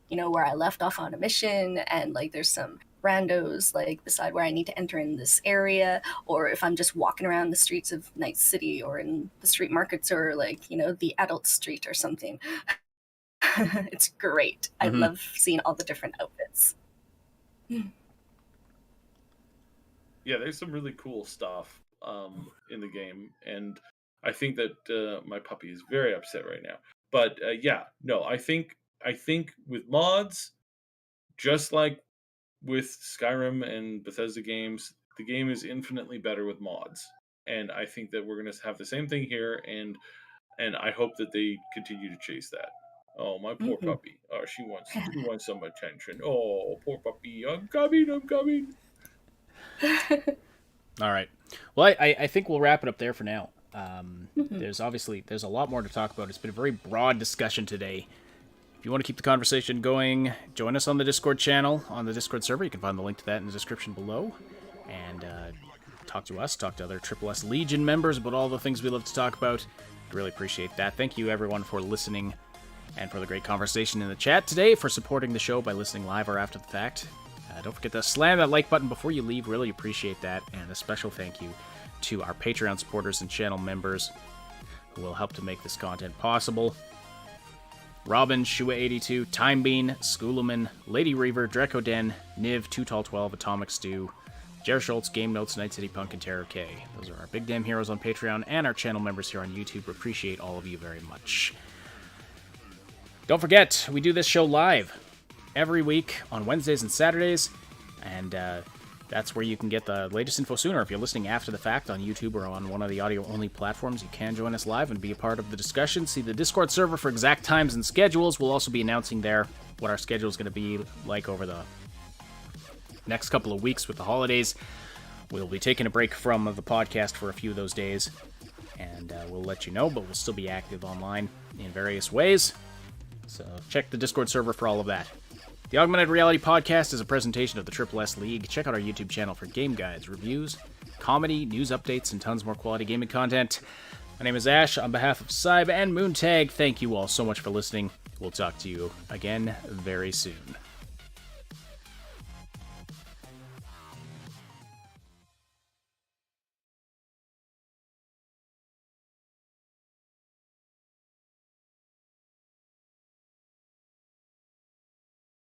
where I left off on a mission, and there's some randos beside where I need to enter in this area, or if I'm just walking around the streets of Night City or in the street markets, or the adult street or something. It's great. I love seeing all the different outfits. Yeah, there's some really cool stuff in the game, and I think that my puppy is very upset right now. But I think with mods, just like with Skyrim and Bethesda games, the game is infinitely better with mods, and I think that we're going to have the same thing here, and I hope that they continue to chase that. Oh, my poor puppy. Oh, she wants some attention. Oh, poor puppy. I'm coming. All right. Well, I think we'll wrap it up there for now. There's a lot more to talk about. It's been a very broad discussion today. If you want to keep the conversation going, join us on the Discord channel, on the Discord server. You can find the link to that in the description below. And talk to us, talk to other Triple S Legion members about all the things we love to talk about. I'd really appreciate that. Thank you, everyone, for listening and for the great conversation in the chat today, for supporting the show by listening live or after the fact. Don't forget to slam that like button before you leave. Really appreciate that. And a special thank you to our Patreon supporters and channel members who will help to make this content possible. Robin, Shua82, Timebean, Schoolman, Lady Reaver, Drecoden, Niv, 2Tall12, Atomic Stew, Jer Schultz, Game Notes, Night City Punk, and Terror K. Those are our big damn heroes on Patreon and our channel members here on YouTube. Appreciate all of you very much. Don't forget, we do this show live every week on Wednesdays and Saturdays, and that's where you can get the latest info sooner. If you're listening after the fact on YouTube or on one of the audio-only platforms, you can join us live and be a part of the discussion. See the Discord server for exact times and schedules. We'll also be announcing there what our schedule is going to be like over the next couple of weeks with the holidays. We'll be taking a break from the podcast for a few of those days, and we'll let you know, but we'll still be active online in various ways. So check the Discord server for all of that. The Augmented Reality Podcast is a presentation of the Triple S League. Check out our YouTube channel for game guides, reviews, comedy, news updates, and tons more quality gaming content. My name is Ash. On behalf of Cyb and Moontag, thank you all so much for listening. We'll talk to you again very soon.